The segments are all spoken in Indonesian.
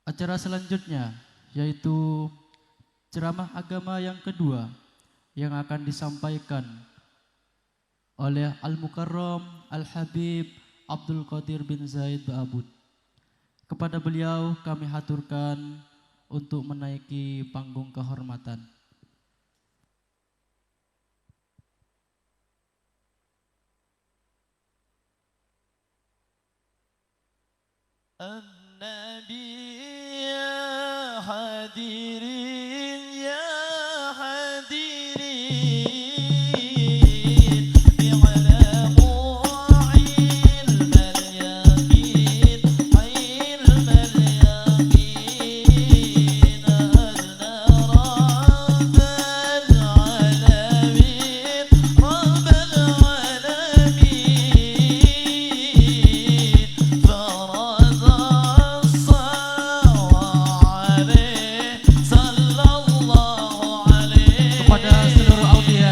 Acara selanjutnya yaitu ceramah agama yang kedua yang akan disampaikan oleh Al-Mukarram Al-Habib Abdul Qadir bin Zaid Ba'abud. Kepada beliau kami haturkan untuk menaiki panggung kehormatan. An-Nabi ya hadirin ya hadirin i'lamu ilmal yaqin ilmal yaqin adna rabbal alamin rabbal alamin فرض الصلاة عليه صلى الله عليه. Kepada seluruh audiens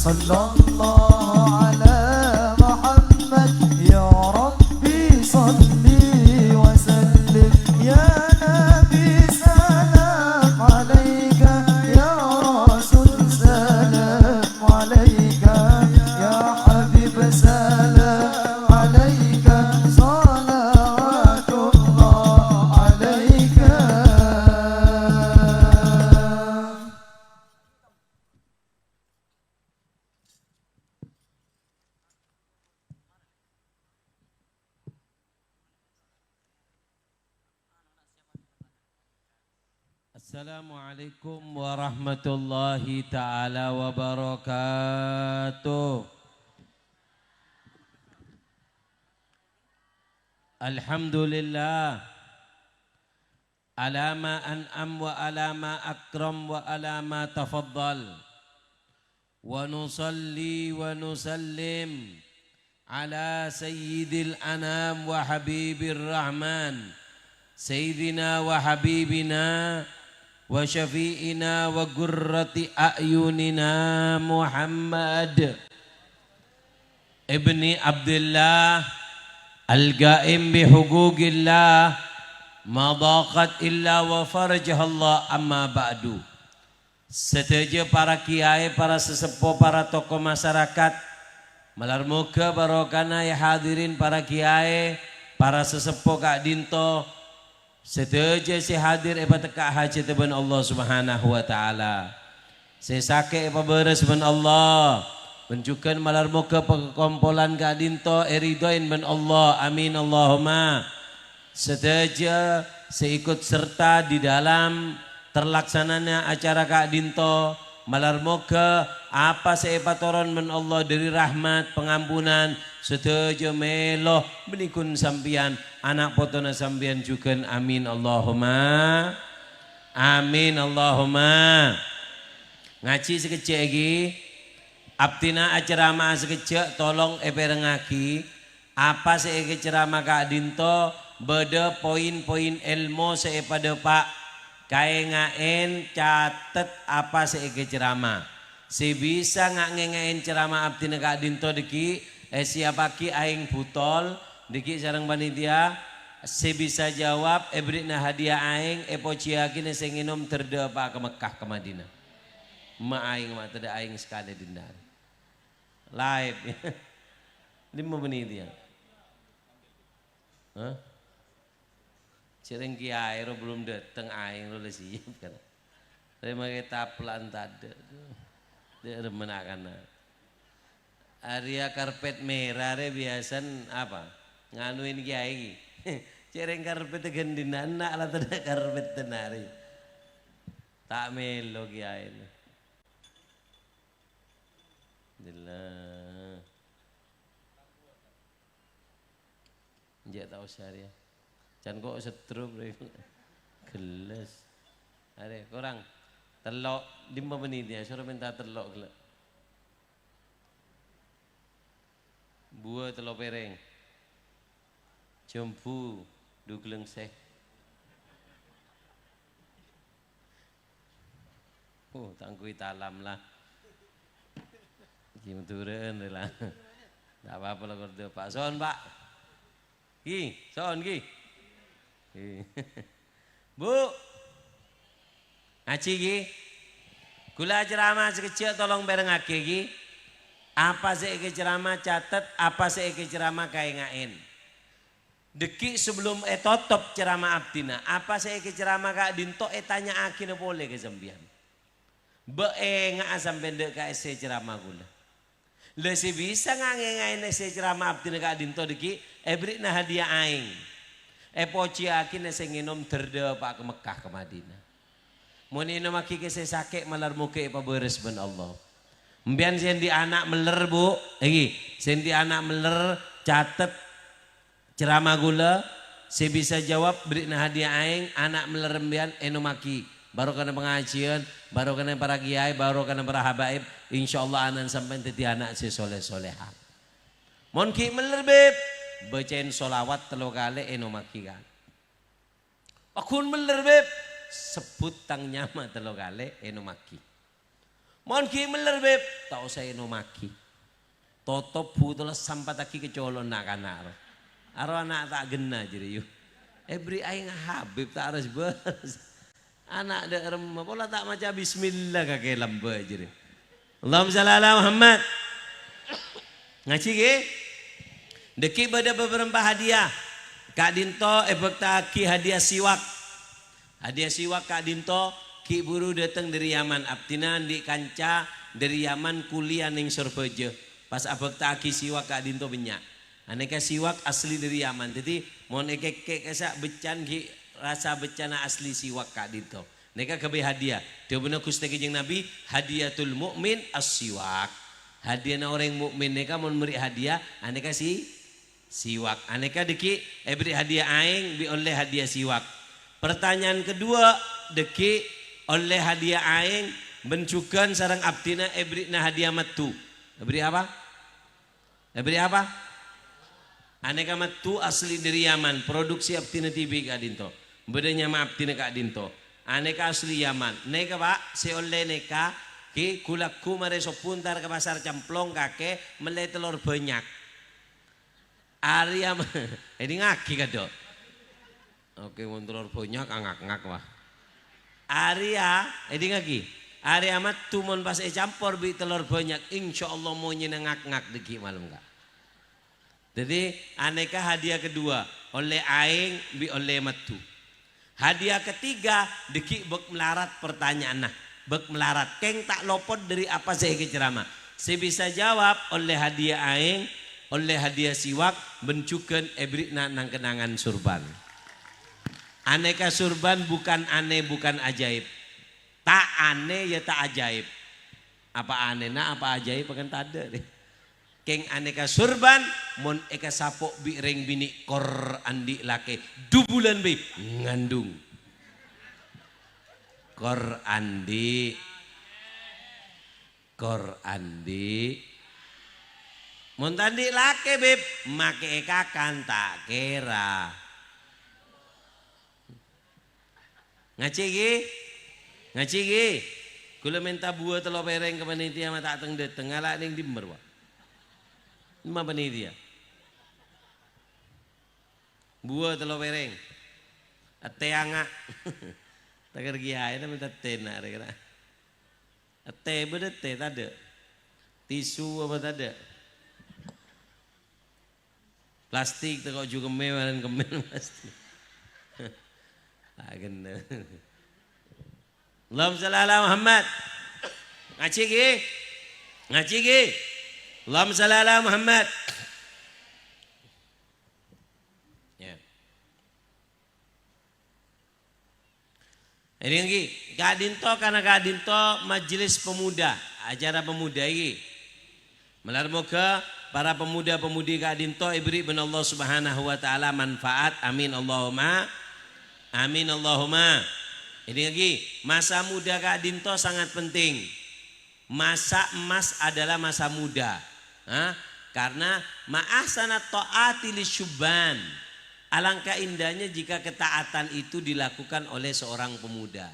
sallallahu ala Muhammad ya Rabbi salli wa sallim ya Nabi salam alaika ya Rasul salam alaika ya Habib salam alaika salawatullah alaika. Assalamualaikum warahmatullahi ta'ala wabarakatuh. Alhamdulillah ala ma an'am wa ala ma akram wa ala ma tafaddal wa nusalli wa nusallim ala sayyidil anam wa habibir rahman sayyidina wa habibina wa syafi'ina wa gurrati a'yunina Muhammad ibni Abdullah al-ga'im bihugugillah ma daqat illa wa farajahallah amma ba'du. Setuju para kiai, para sesepuh, para tokoh masyarakat, malar muka barokana ya hadirin para kiai, para sesepuh Kak Dinto, setuju si hadir epa teka haji teban Allah subhanahu wa ta'ala. Si sakit epa beres ben Allah. Menunjukkan malar muka perkumpulan Kak Dinto eridoin ben Allah. Amin Allahumma. Setuju seikut serta di dalam terlaksananya acara Kak Dinto. Malar muka apa seepatoron men Allah dari rahmat pengampunan. Setuju meloh benikun sampian anak potona sampian juga. Amin Allahumma. Amin Allahumma. Ngaji sekecil lagi. Abtina ceramah sekecil tolong eperengaki. Apa seeke ceramah Kak Dinto beda poin-poin ilmu seepada Pak kaya ngaen catet apa seeke ceramah. Si bisa ngain ceramah abtina Kak Dinto deki siapa ki aing putol diki sareng panitia si bisa jawab berinya hadiah aing pociaki sing nginom terde Pak ke Mekah ke Madinah. Ma aing ma terde aing sekali dindar. Live 5 menit ya. Hah? Cireng kiai belum datang aing lo siap kan. Terima kita pelan tade. Dia remenakan. Area karpet merah re biasan apa? Nganuin kiai. Cireng karpet gendina anak lah tade karpet tenari. Tak melo kiai. Alhamdulillah. Njak tahu syariah. Can kok setrum gelas. Are kurang telok 5 menit ya, suruh minta telok gelak. Buah telok pereng. Jombu dugleng seh. Tangkui talam lah. Kim turun lah. Tak apa-apa lah kerja Pak Son Pak. Ki, Son ki. Bu. Ngaji ki. Kula ceramah sekecil tolong berengake ki. Apa seike ceramah catat, apa seike ceramah kaya ngain. Deki sebelum totop ceramah abdina, apa seike ceramah Kak Dinto tanya akhirnya boleh ke sambian. Nga sampai dek ka ceramah gula. Lesi bisa ngain ceramah abdina Kak Dinto deki berinya hadiah aing. Poci akin sing nginom terde Pak ke Mekah ke Madinah. Mun inom aki ke sakit malar muke pa beres ben Allah. Mbian sendi anak meler Bu, iki sendi anak meler catet ceramah gula, saya bisa jawab berinya hadiah aing anak meler mbian inom aki. Baru kena pengajian, baru kena para kiai, baru kena para habaib, insyaallah anan sampai teti anak si soleh-soleha. Mon ki meler beb, bacain solawat 3 kali enomaki kan. Akun meler beb, sebut tang nyama 3 kali enomaki. Mohon ki meler beb, tak usah no maki. Totop putulah sampai taki kecolon nak anak. Aro anak tak gena jadi yuk. Beri aing Habib tak harus beres. Anak dak remah pola tak maca bismillah kakek lamba jadi. Allahumma shalli ala Muhammad. Ngaji ke? Deki pada beberapa hadiah. Kak Dinto ki hadiah siwak. Hadiah siwak Kak Dinto ki buru datang dari Yaman. Abtina di kanca dari Yaman kuliah ning Surabaya. Pas ki siwak Kak Dinto banyak. Aneka siwak asli dari Yaman. Jadi mohon kesak becan ki rasa becana asli siwak Kak Dinto. Neka kebe hadiah. Dia benar Gusti Kanjeng Nabi hadiatul mukmin as-siwak. Hadiah na orang mukmin neka mau beri hadiah aneka siwak. Aneka deki beri hadiah aing bi oleh hadiah siwak. Pertanyaan kedua deki oleh hadiah aing bencukan sarang abdina beri na hadiah matu. Beri apa? Beri apa? Aneka matu asli dari Yaman, produksi abdina TV Kak Dinto. Bedanya ma abdina Kak Dinto. Aneka asli Yaman. Neka Pak, si oleh neka ki kulakku mare sopuntar ke pasar Camplong kake melai telur banyak. Arya ini ngaki kado. Oke, mau telur banyak ngak wah. Arya ini ngaki. Arya mat tumon pas campur bi telur banyak. Insyaallah mau ngak deki malam enggak. Jadi aneka hadiah kedua oleh aing bi oleh matu. Hadiah ketiga deki bek melarat pertanyaan nah. Bek melarat keng tak lopot dari apa saya ceramah. Saya bisa jawab oleh hadiah aing, oleh hadiah siwak bencukan ebrik nang kenangan surban. Aneka surban bukan aneh bukan ajaib. Tak aneh ya tak ajaib. Apa aneh nah apa ajaib kan tak ada deh. Keng aneka surban mon eka sapok bi reng bini kor andi lake 2 bulan bi ngandung. Kor andi mon tandi lake beb make eka kan tak kera. Ngaci gi kula minta buah telur pereng ke panitia mah tak teng deteng ngalak ning dimmer wa. Lima panitia. Buah telur pereng. Ate angak. Tak kerja aja minta teh nak kira. Ate beda teh tak ada. Tisu apa tak ada. Plastik tak kau juga kemen plastik. Agen. Allahumma shalli ala Muhammad. Ngaji ki. Allahumma shalli ala Muhammad. Ya. Ini lagi, Kak Dinto karena Kak Dinto majelis pemuda, acara pemuda ini. Melar moga para pemuda-pemudi Kak Dinto ibri ben Allah Subhanahu wa taala manfaat. Amin Allahumma. Amin Allahumma. Ini lagi, masa muda Kak Dinto sangat penting. Masa emas adalah masa muda. Karena ma'ahsanat ta'ati lisyubban. Alangkah indahnya jika ketaatan itu dilakukan oleh seorang pemuda.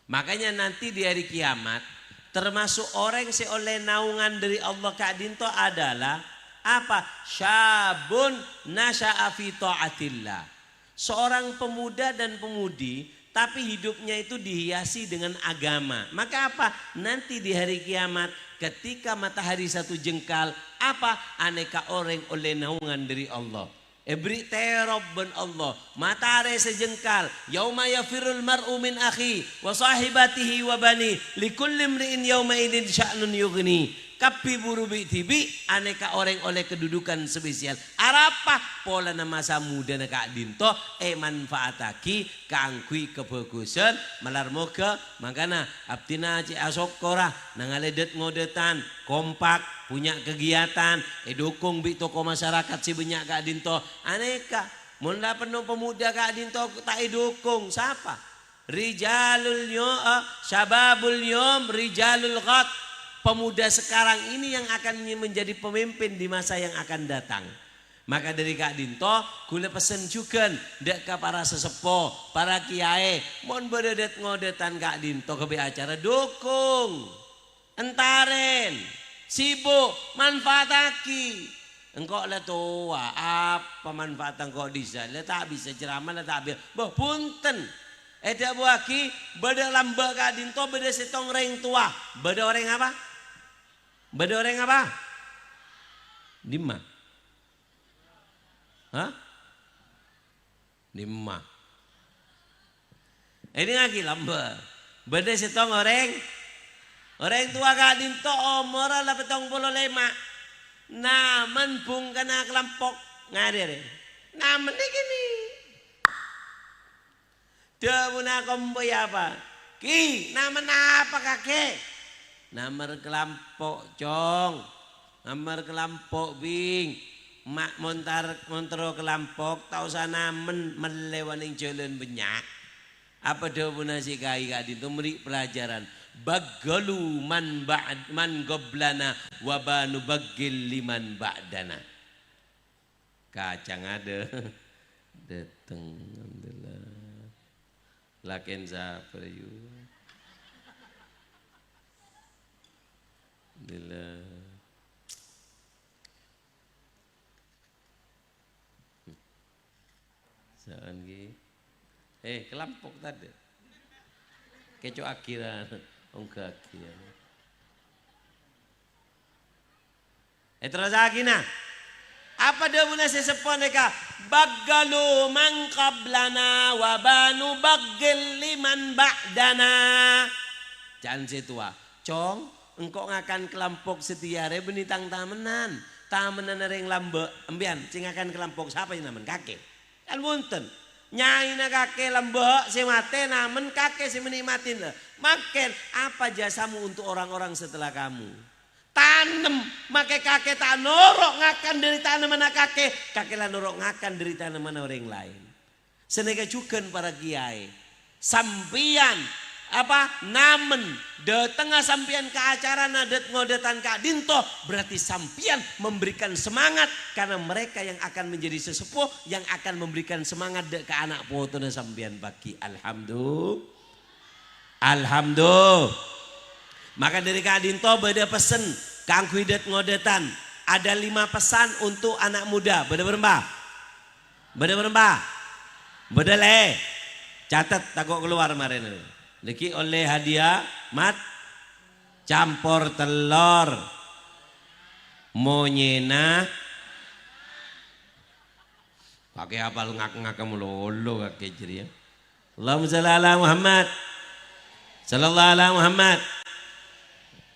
Makanya nanti di hari kiamat termasuk orang yang oleh naungan dari Allah Kak Dinto adalah apa? Syabun nasya'a fi ta'atillah. Seorang pemuda dan pemudi tapi hidupnya itu dihiasi dengan agama. Maka apa? Nanti di hari kiamat ketika matahari satu jengkal, apa? Aneka orang oleh naungan dari Allah. Ebri terob ben Allah. Matahari sejengkal. Yauma yafirul mar'u min akhi wa sahibatihi wa bani likulli imri'in yauma idin sya'nun yughni. Kapi buru tibi aneka orang oleh kedudukan spesial. Arapa pola nama masa muda na Kak Dinto manfaataki kaangkui kebagusan melar moga makana abtina ci asokora nangaledet ngodetan kompak punya kegiatan dukung bi toko masyarakat si banyak Kak Dinto aneka mula penuh pemuda Kak Dinto tak dukung siapa rijalul yom syababul yom rijalul ghad. Pemuda sekarang ini yang akan menjadi pemimpin di masa yang akan datang. Maka dari Kak Dinto, kula pesen juga dek ke para sesepuh, para kiai, mohon beredet ngodetan Kak Dinto ke acara dukung. Entaren, sibuk, manfaat aki. Engkau lah tua, apa manfaat engkau bisa? Lah tak bisa ceramah, lah tak bisa. Boh punten. Ada buaki, beda lamba kadin to, beda setong reng tua. Beda orang apa? Beda orang apa? Lima. Hah? Lima. Ini lagi lamba. Beda setong orang. Orang tua kadin to umur lah 75. Naman pung kena kelampok ngadir. Naman ni gini. Dia punya komboy apa? Ki, naman apa kakek? Namar kelampok cong. Namar kelampok bing. Mak montro kelampok tahu sana melewaning jalan banyak. Apa dia punya si kai kadin itu beri pelajaran. Bagalu man goblana wabanu bagil liman ba'dana. Kacang ada datang alhamdulillah. Lakin siapa you? Alhamdulillah. Saan gi? Kelampok tadi. Keco akhiran. Ongkak ya. Terus lagi nah. Apa dia punya sesepon mereka? Bagalu man qablana wa banu bagil liman ba'dana. Jangan setua. Cong, engkau ngakan kelampok setiare benitang tamenan. Tamenan ring lambe embian cing akan kelampok siapa yang namen kakek. Kan wonten. Nyai na kakek lembek si mate namen kakek si menikmatin lah. Makin apa jasamu untuk orang-orang setelah kamu? Tanem make kakek tak norok ngakan dari tanaman kakek. Kakek lah norok ngakan dari tanaman orang lain. Senega juga para kiai. Sampian apa namen de tengah sampian ke acara nadet ngodetan Kak Dinto berarti sampian memberikan semangat karena mereka yang akan menjadi sesepuh yang akan memberikan semangat de ke anak potona sampian bagi alhamdulillah. Maka dari Kak Dinto beda pesen kang kuidet ngodetan ada 5 pesan untuk anak muda beda berembah beda le catat takut keluar kemarin ini. Leki oleh hadiah mat campur telur monyena pakai apa lu ngak-ngak mulu kakek jadi ya. Allahumma shalli ala Muhammad sallallahu alaihi Muhammad.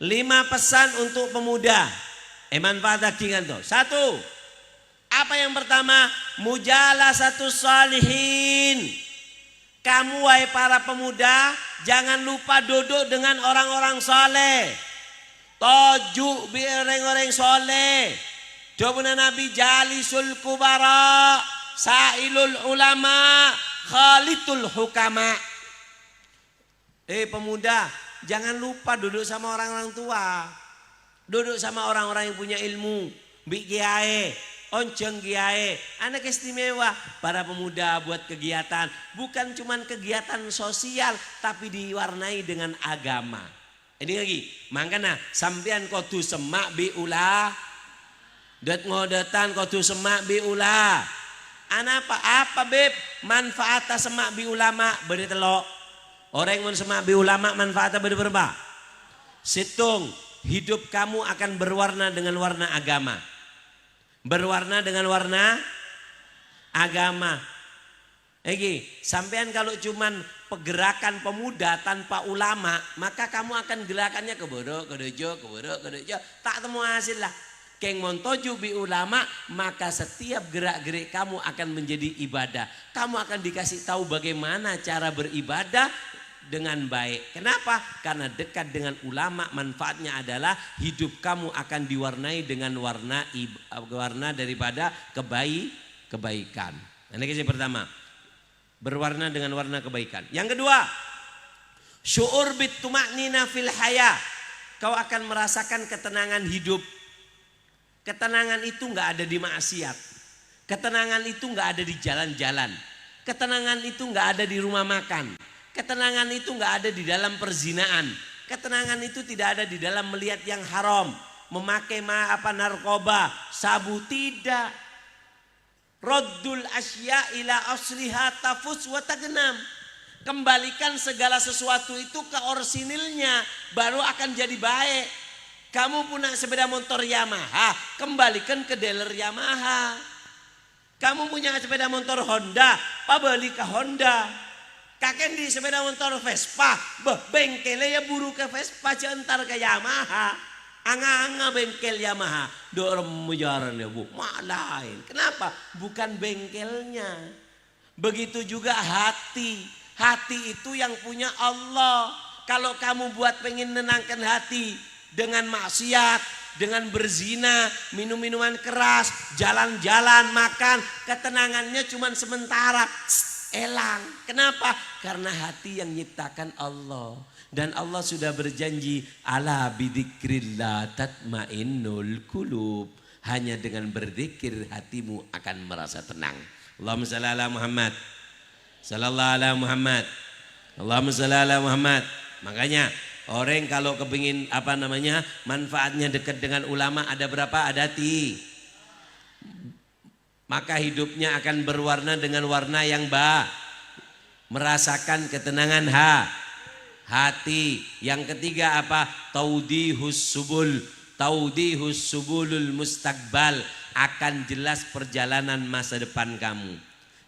5 pesan untuk pemuda. Manfaat dagingan tuh. 1. Apa yang pertama? Mujalasatu salihin. Kamu wahai para pemuda, jangan lupa duduk dengan orang-orang soleh. Tojuk bi orang-orang soleh. Jawabna Nabi jalisul kubara, sailul ulama, khalitul hukama. Pemuda, jangan lupa duduk sama orang-orang tua. Duduk sama orang-orang yang punya ilmu. Bi kiai. Onceng kiai, anak istimewa para pemuda buat kegiatan bukan cuman kegiatan sosial tapi diwarnai dengan agama. Ini lagi, makanya sampean kodu semak biulah, det ngodetan kodu semak biulah. Anak apa beb manfaatnya semak biulama beri telok. Orang yang semak biulama manfaatnya beri berapa? Situng hidup kamu akan berwarna dengan warna agama. Berwarna dengan warna agama. Sampean kalau cuman pergerakan pemuda tanpa ulama, maka kamu akan gerakannya ke bodoh, ke dojo, tak temu hasil lah. Keng montoju bi ulama, maka setiap gerak-gerik kamu akan menjadi ibadah. Kamu akan dikasih tahu bagaimana cara beribadah dengan baik. Kenapa? Karena dekat dengan ulama manfaatnya adalah hidup kamu akan diwarnai dengan warna daripada kebaikan. Ini yang pertama. Berwarna dengan warna kebaikan. Yang kedua, syu'ur bituma'nina fil haya. Kau akan merasakan ketenangan hidup. Ketenangan itu enggak ada di maksiat. Ketenangan itu enggak ada di jalan-jalan. Ketenangan itu enggak ada di rumah makan. Ketenangan itu enggak ada di dalam perzinaan. Ketenangan itu tidak ada di dalam melihat yang haram, memakai narkoba, sabu, tidak. Raddul asya ila asliha tafus wa tagnam. Kembalikan segala sesuatu itu ke orisinilnya, baru akan jadi baik. Kamu punya sepeda motor Yamaha, kembalikan ke dealer Yamaha. Kamu punya sepeda motor Honda, beli ke Honda. Kakek di sepeda motor Vespa, bengkelnya ya buru ke Vespa, entar ke Yamaha. Anga-anga bengkel Yamaha, dorong mujaran ya bu, malain. Kenapa? Bukan bengkelnya. Begitu juga hati. Hati itu yang punya Allah. Kalau kamu buat pengen menenangkan hati dengan maksiat, dengan berzina, minum-minuman keras, jalan-jalan, makan, ketenangannya cuma sementara, elang. Kenapa? Karena hati yang nyiptakan Allah. Dan Allah sudah berjanji, ala bidzikrillah tatmainnul qulub. Hanya dengan berzikir hatimu akan merasa tenang. Allahumma shalli ala Muhammad. Sallallahu ala Muhammad. Allahumma shalli ala Muhammad. Makanya orang kalau kepingin manfaatnya dekat dengan ulama ada berapa? Ada maka hidupnya akan berwarna dengan warna yang merasakan ketenangan hati. Yang ketiga apa? Taudihus subulul mustaqbal, akan jelas perjalanan masa depan kamu.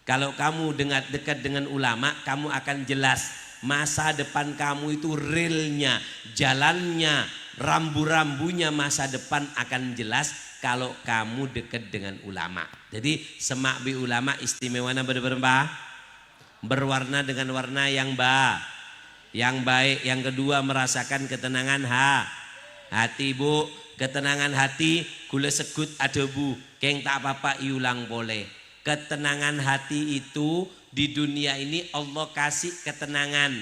Kalau kamu dekat dengan ulama, kamu akan jelas masa depan kamu itu realnya, jalannya, rambu-rambunya masa depan akan jelas kalau kamu dekat dengan ulama. Jadi semak bi ulama istimewanya berwarna dengan warna yang baik. Yang kedua merasakan ketenangan hati bu. Ketenangan hati kula sekut ada bu, keng tak apa-apa iulang boleh. Ketenangan hati itu di dunia ini Allah kasih ketenangan.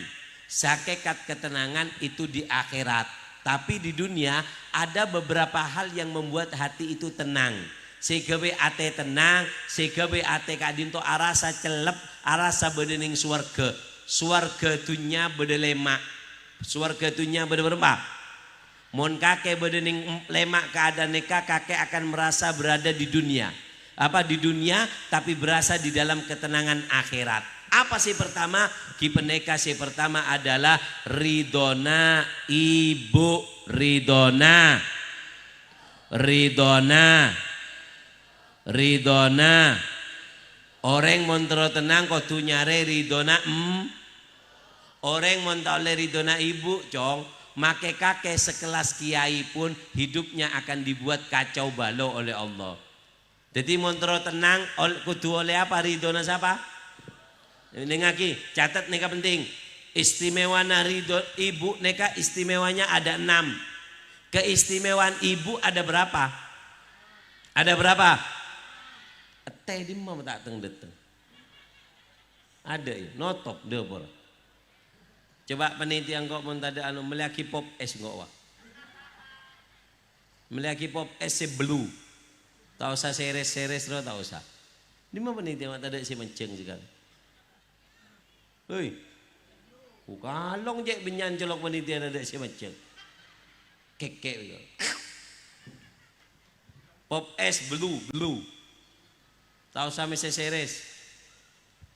Hakikat ketenangan itu di akhirat. Tapi di dunia ada beberapa hal yang membuat hati itu tenang. Segawe ate tenang, segawe ate kadinto arasa celep, arasa bedening swarga. Swarga dunya bedelemak. Swarga dunya bedeberapa. Mon kakek bedening lemak keadaan kakek akan merasa berada di dunia. Di dunia tapi berasa di dalam ketenangan akhirat. Apa sih pertama? Kipeneka sih pertama adalah ridona ibu, ridona. Orang montro tenang kok tu nyare ridona Orang montole ridona ibu cong, make kakek sekelas kiai pun hidupnya akan dibuat kacau balau oleh Allah. Jadi montro tenang kudu oleh apa? Ridona siapa? Ini ngaki, catat neka penting. Istimewana ridho ibu neka istimewanya ada 6. Keistimewaan ibu ada berapa? Ada berapa? Teh di mana tak teng. Ada ya, notop dapur. Coba penelitian kok montada meliaki pop es ngok wa. Meliaki pop es blue. Tak usah seres lo tak usah. Di mana penelitian tak ada si menceng juga. Hei, kalong je benyan colok penelitian ada si menceng. Kekek yo. Pop es blue. Tak usah mese seres.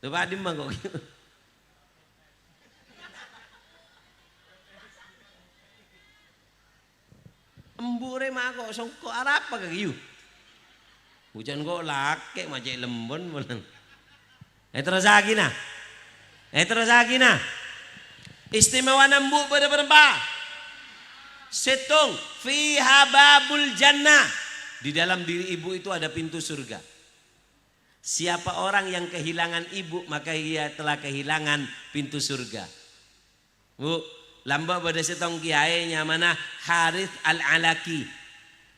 Coba di mana kok. Embure mah kok songko arapa kagiu. Hujan kok laki macam lembon bolang. Terus lagi nah. Istimewa nambu berapa? Setung fiha babul jannah. Di dalam diri ibu itu ada pintu surga. Siapa orang yang kehilangan ibu maka ia telah kehilangan pintu surga. Bu, lamba pada setong kiai mana Harith al-Alaki.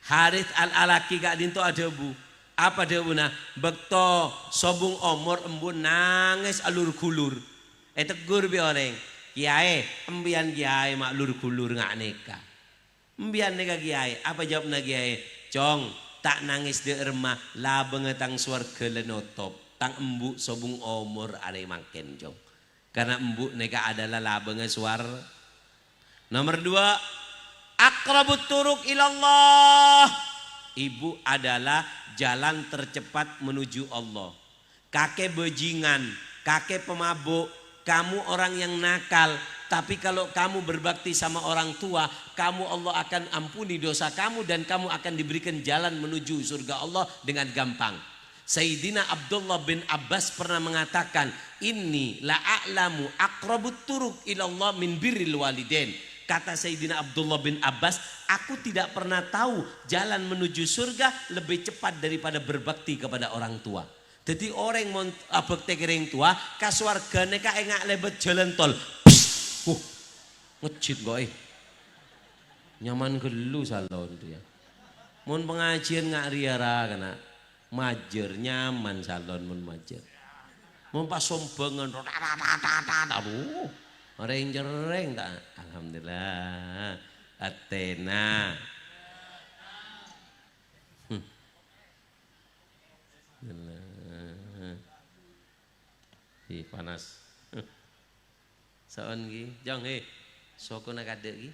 Harith al-Alaki gak dinto ada bu. Apa dia buna? Bekto sobung omor embun nangis alur kulur. Tegur bi orang. Kiai, embian kiai mak lur kulur ngak neka. Embian neka kiai. Apa jawabna kiai? Cong, tak nangis de erma la bengetang swarga lenotop. Tang embu sobung omor are mangken cong. Karena embu neka adalah la benget Nomor 2, aqrabut turuq ilallah. Ibu adalah jalan tercepat menuju Allah. Kakek bajingan, kakek pemabuk, kamu orang yang nakal. Tapi kalau kamu berbakti sama orang tua, kamu Allah akan ampuni dosa kamu dan kamu akan diberikan jalan menuju surga Allah dengan gampang. Sayyidina Abdullah bin Abbas pernah mengatakan, inni la a'lamu aqrabut turuq ilallah min birril walidain. Kata Sayyidina Abdullah bin Abbas, aku tidak pernah tahu jalan menuju surga lebih cepat daripada berbakti kepada orang tua. Jadi orang mau bakti ke orang tua, kaswargane ka engak lebet jalan tol. Ngejit kok nyaman gelu salon itu ya. Mun pengajian ngak riara kana majer nyaman salon mun majer. Mun pas sombengan aduh orang jereng tak. Alhamdulillah Athena. Panas. Saon gi, jong soko nak ada gi.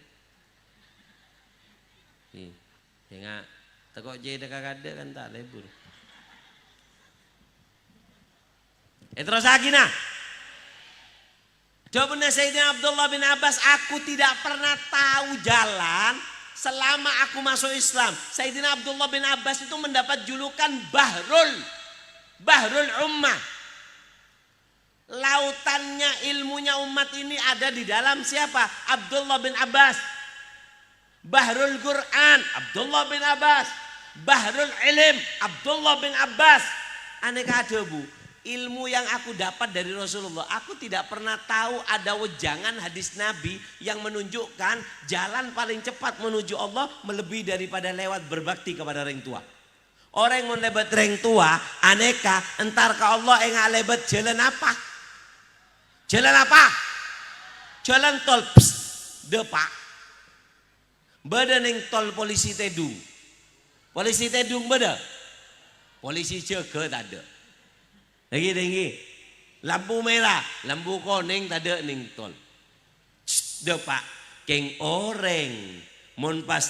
Enggak tekok je dak ada kan tak lebur. Terus lagi nah. Jawabannya Sayyidina Abdullah bin Abbas, aku tidak pernah tahu jalan selama aku masuk Islam. Sayyidina Abdullah bin Abbas itu mendapat julukan Bahrul Ummah. Lautannya ilmunya umat ini ada di dalam siapa? Abdullah bin Abbas. Bahrul Quran, Abdullah bin Abbas. Bahrul Ilm, Abdullah bin Abbas. Aneka ada bu. Ilmu yang aku dapat dari Rasulullah, aku tidak pernah tahu ada wejangan hadis Nabi yang menunjukkan jalan paling cepat menuju Allah melebihi daripada lewat berbakti kepada orang tua. Orang yang mau lebat orang tua, aneka entar ke Allah enggak lebat jalan apa? Jalan apa? Jalan tol. Depak. Badan yang tol polisi Tedung. Polisi Tedung beda. Polisi jaga tak ada. Lagi tinggi. Lampu merah, lampu kuning tak ada ning tol. Depak. Keng oreng. Mon pas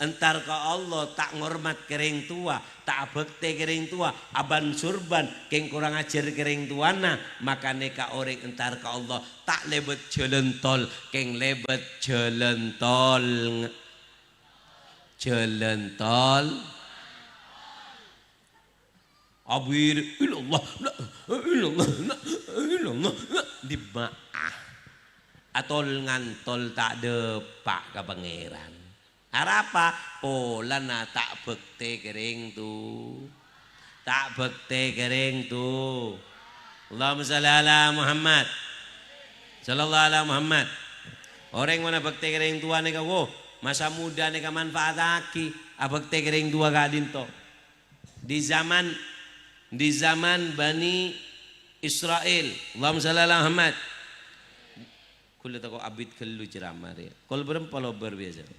entar ke Allah tak ngormat kering tua, tak bekte kering tua, aban surban keng kurang ajar kering tuana, maka neka orang entar ke Allah tak lebet jalan tol, keng lebet jalan tol. Jalan tol. Abir ilallah di ma'ah. Atol ngantol tak depak ke pangeran. Apa? Pola na tak bekte kering tu. Tak bekte kering tu. Allahumma shalli ala Muhammad. Sallallahu ala Muhammad. Orang mana bekte kering tua ni kau. Masa muda ni kau manfaat aki. Bekte kering tua kau dinto. Di zaman Bani Israel. Allahumma shalli ala Muhammad. Kulit aku abid kelu ceramah dia. Kol berempal biasa.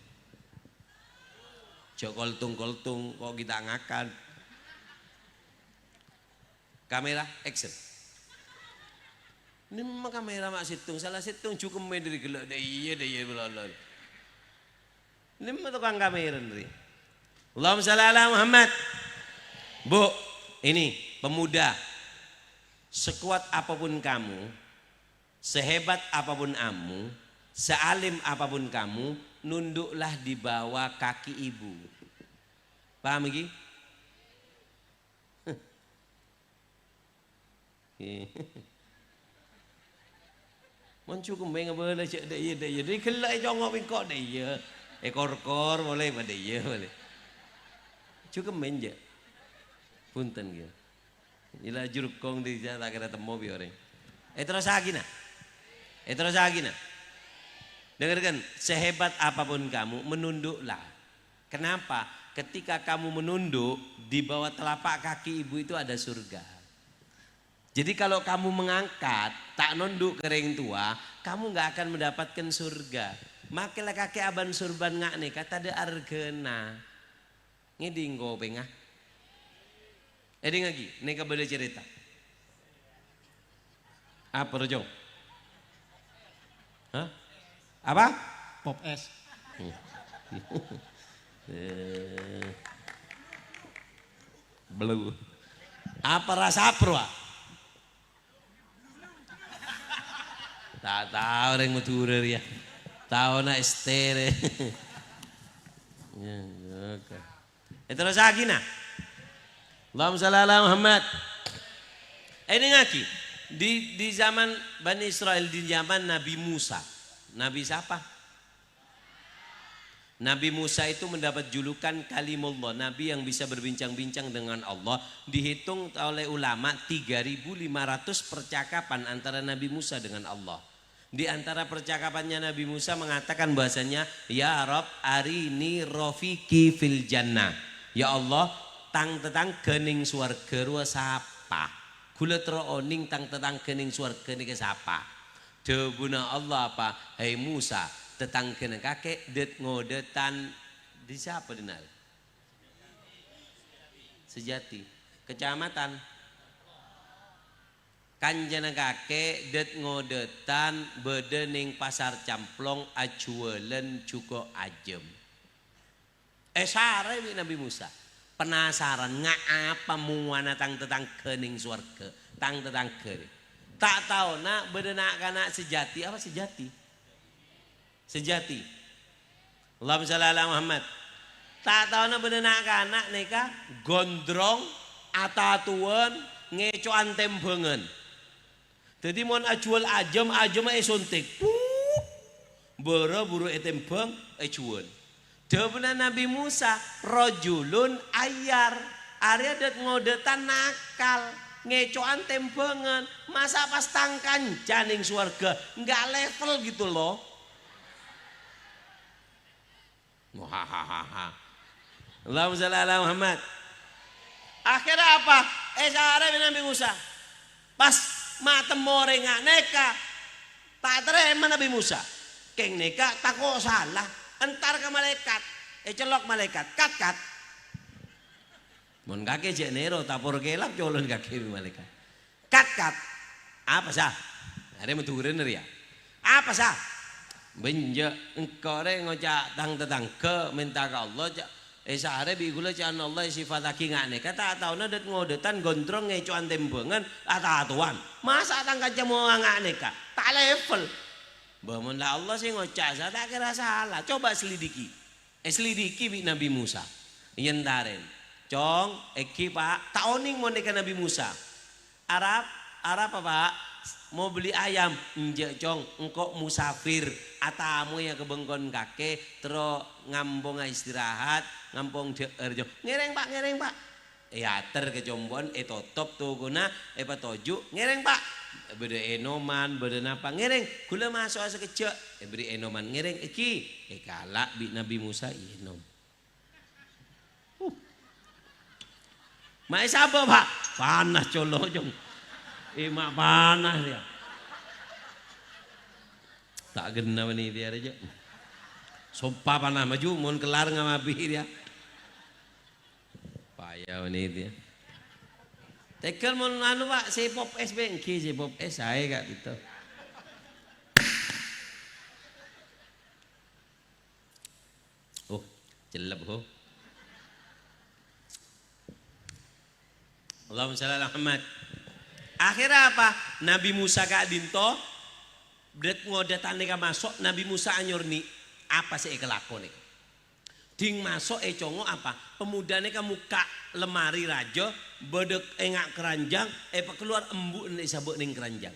Jok koltung kok kita ngakan. Kamera action. Ini mah kamera mak situng, salah situng cukup main dari gelak dah iya belolol. Ini mah tukang kamera dari. Allahumma shalli ala Muhammad. Bu, ini pemuda. Sekuat apapun kamu, sehebat apapun kamu, sealim apapun kamu, nunduklah di bawah kaki ibu. Paham lagi? Cukup main boleh cek dah ya. Dia kelak jongok bingkok dah ya. Ekor boleh pada ya boleh. Cukup main je. Punten dia. Ila jurukong di jalan tak kena temu bi orang. Terus lagi nah. Dengarkan, sehebat apapun kamu, menunduklah. Kenapa? Ketika kamu menunduk, di bawah telapak kaki ibu itu ada surga. Jadi kalau kamu mengangkat, tak nunduk kering tua, kamu nggak akan mendapatkan surga. Makilah kaki aban surban ngak nih, kata ada argena. Ngidinggo pengah. Lagi, nih kebelah cerita. Apa rojong? Hah? Apa? Pop es. Belum. Apa rasa pro? Tak tahu orang Madura ya. Tahu nak estere. Ya, oke. Terus lagi nah. Allahumma shalli ala Muhammad. Ini ngaki di zaman Bani Israel, di zaman Nabi Musa. Nabi siapa? Nabi Musa itu mendapat julukan Kalimullah, Nabi yang bisa berbincang-bincang dengan Allah. Dihitung oleh ulama 3.500 percakapan antara Nabi Musa dengan Allah. Di antara percakapannya Nabi Musa mengatakan bahasanya, Ya Rob arini rofiki fil jannah. Ya Allah, tang tetang kening swarga ruwa sapa. Kula tero oning tang tetang kening swarga niki sapa. Jawabuna Allah apa? Hai Musa, tetang kene kakek det ngodetan di siapa denal? Sejati. Kecamatan Kanjana kakek det ngodetan bedening pasar camplong ajuelen juga ajem. Sare Nabi Musa penasaran ngapa muana tang tetang kening swarga, tang tetang kening. Tak tahu nak bedenak kana sejati apa sejati? Sejati. Allahumma shalli ala Muhammad. Tak tahu nak bedenak kana nika gondrong atatuan ngecoan tembengen. Jadi mon ajual ajem suntik. Boro-buru etembeng ajuan. Jawaban Nabi Musa, rojulun ayar. Arya det ngodetan nakal. Ngecoan tembengan. Masa pas tangkan janing swarga. Enggak level gitu loh. Hahaha. Allahumma shalli ala Muhammad. Akhirnya apa? Sare Nabi Musa. Pas mata morenga neka tak terima Nabi Musa. Keng neka tak kok salah. Entar ke malaikat. Celok malaikat. Kat. Mon kakek jek nero tapor kelap colon kakek malaikat. Kat. Apa sah? Ada meturin ya. Apa sah? Benja engkau re ngocak tang tetang ke minta ke Allah. Sare bigula can Allah sifat laki ngane kata tahu na det ngodetan gondrong ngecuan tembengan atatuan masa tang kaca mau ngane ka tak level bahwa Allah sih ngocak saya tak kira salah coba selidiki bi Nabi Musa yentaren cong eki pak taoning mau neka Nabi Musa Arab apa pak mau beli ayam nje cong engkau musafir atamu yang kebengkon kakek terus ngambong istirahat ngampong jong ngereng pak ya ter kecombon totop tuh guna patoju ngereng pak beda enoman beda napa ngereng gula masuk asa kecek beri enoman ngereng iki kalak bi Nabi Musa enom mai sapa pak panas colo jong mak panas dia tak genap nih dia aja sopa panah maju mohon kelar ngamabi dia payah nih dia tekel mon anu pak si pop es bengki si pop es saya kak gitu oh jelek ho Allahumma shalli ala Muhammad. Akhirnya apa? Nabi Musa kak dinto det ngodetan nika masuk Nabi Musa anyorni apa sih kelakon nih? Ding masuk congo apa? Pemuda nika muka lemari raja bedek engak keranjang keluar embuk nih sabuk ning keranjang.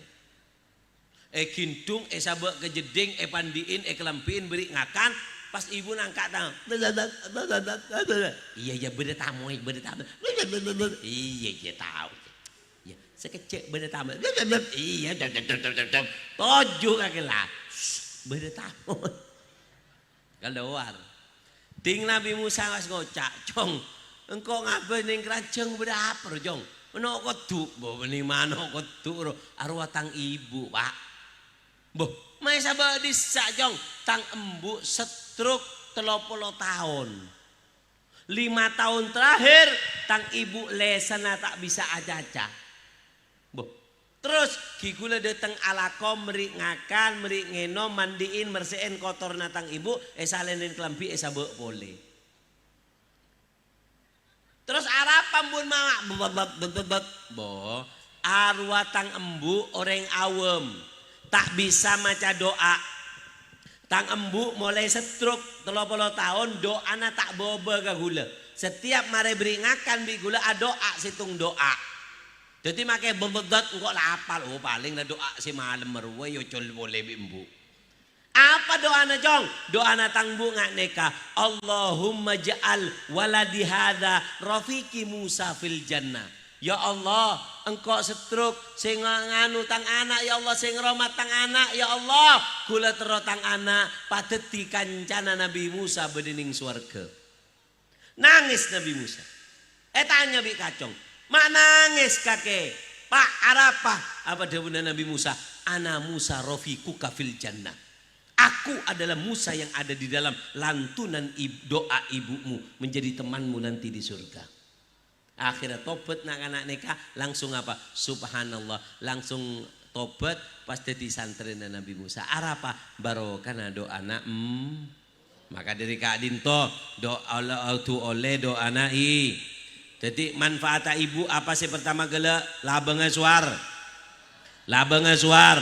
Kintung sabuk kejeding pandiin kelampiin beri ngakan pas ibu nangkat tang. Iya beda tamu iya tahu. Sekecek beda tamu iya toju kaki lah beda tamu keluar ting Nabi Musa ngas ngocak cong engkau ngapain ning kerajang beda apa jong ono koduk boh ini mana koduk arwah tang ibu pak boh mai sabar disa jong tang embu setruk 30 tahun 5 tahun terakhir tang ibu lesana tak bisa aja-aja. Terus kikula datang alako merik ngakan, merik ngeno, mandiin, bersihin kotor natang ibu, salenin kelampi, sabuk boleh. Terus arapan bun mama, bo, arwatang embu orang awam, tak bisa maca doa. Tang embu mulai setruk 30 tahun doa na tak boba ke gula. Setiap mare beri ngakan bi gula doa situng doa. Jadi makai bebedat engkau lapal, oh paling na doa si malam merwe yo col boleh bimbu. Apa doa na jong? Doa na tangbu ngak neka. Allahumma ja'al waladi hadha rafiqi Musa fil jannah. Ya Allah, engkau setruk sing nganu tang anak ya Allah, sing rahmat tang anak ya Allah. Kula tero tang anak padeti kancana Nabi Musa bedening swarga. Nangis Nabi Musa. Tanya bi kacong. Mak nangis kakek. Pak arapa? Apa dawuh Nabi Musa? Ana Musa rafiquka fil jannah. Aku adalah Musa yang ada di dalam lantunan doa ibumu menjadi temanmu nanti di surga. Akhirnya tobat nak anak nikah langsung apa? Subhanallah, langsung tobat pas jadi santri Nabi Musa. Arapa? Barokah doa anak. Maka dari Kak Dinto doa oleh doa nai. Jadi manfaat ibu apa sih pertama gela labengan suar. Labengan suar.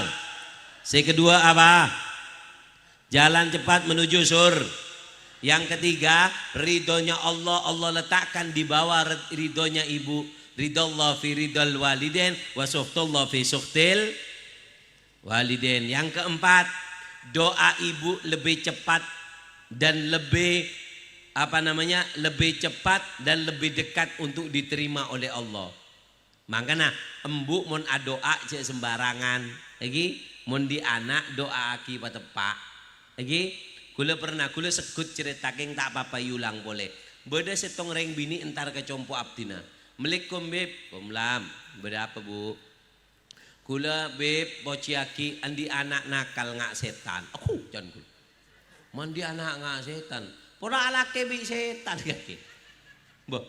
Si kedua apa? Jalan cepat menuju sur. Yang ketiga, ridhonya Allah, Allah letakkan di bawah ridhonya ibu. Ridallah fi ridal waliden wa suhtullah fi suhtil waliden. Yang keempat, doa ibu lebih cepat dan lebih lebih cepat dan lebih dekat untuk diterima oleh Allah. Makanya embu mon doa cek sembarangan. Lagi mon di anak doa aki patepak. Lagi kula sekut ceritaking tak apa-apa yulang boleh. Beda setong reng bini entar ke compo abdina. Melikum beb, komlam. Beda apa bu? Kula beb bociaki andi anak nakal ngak setan. Aku jangan kula. Mandi anak ngak setan. Pura alake bi setan kaki. Boh,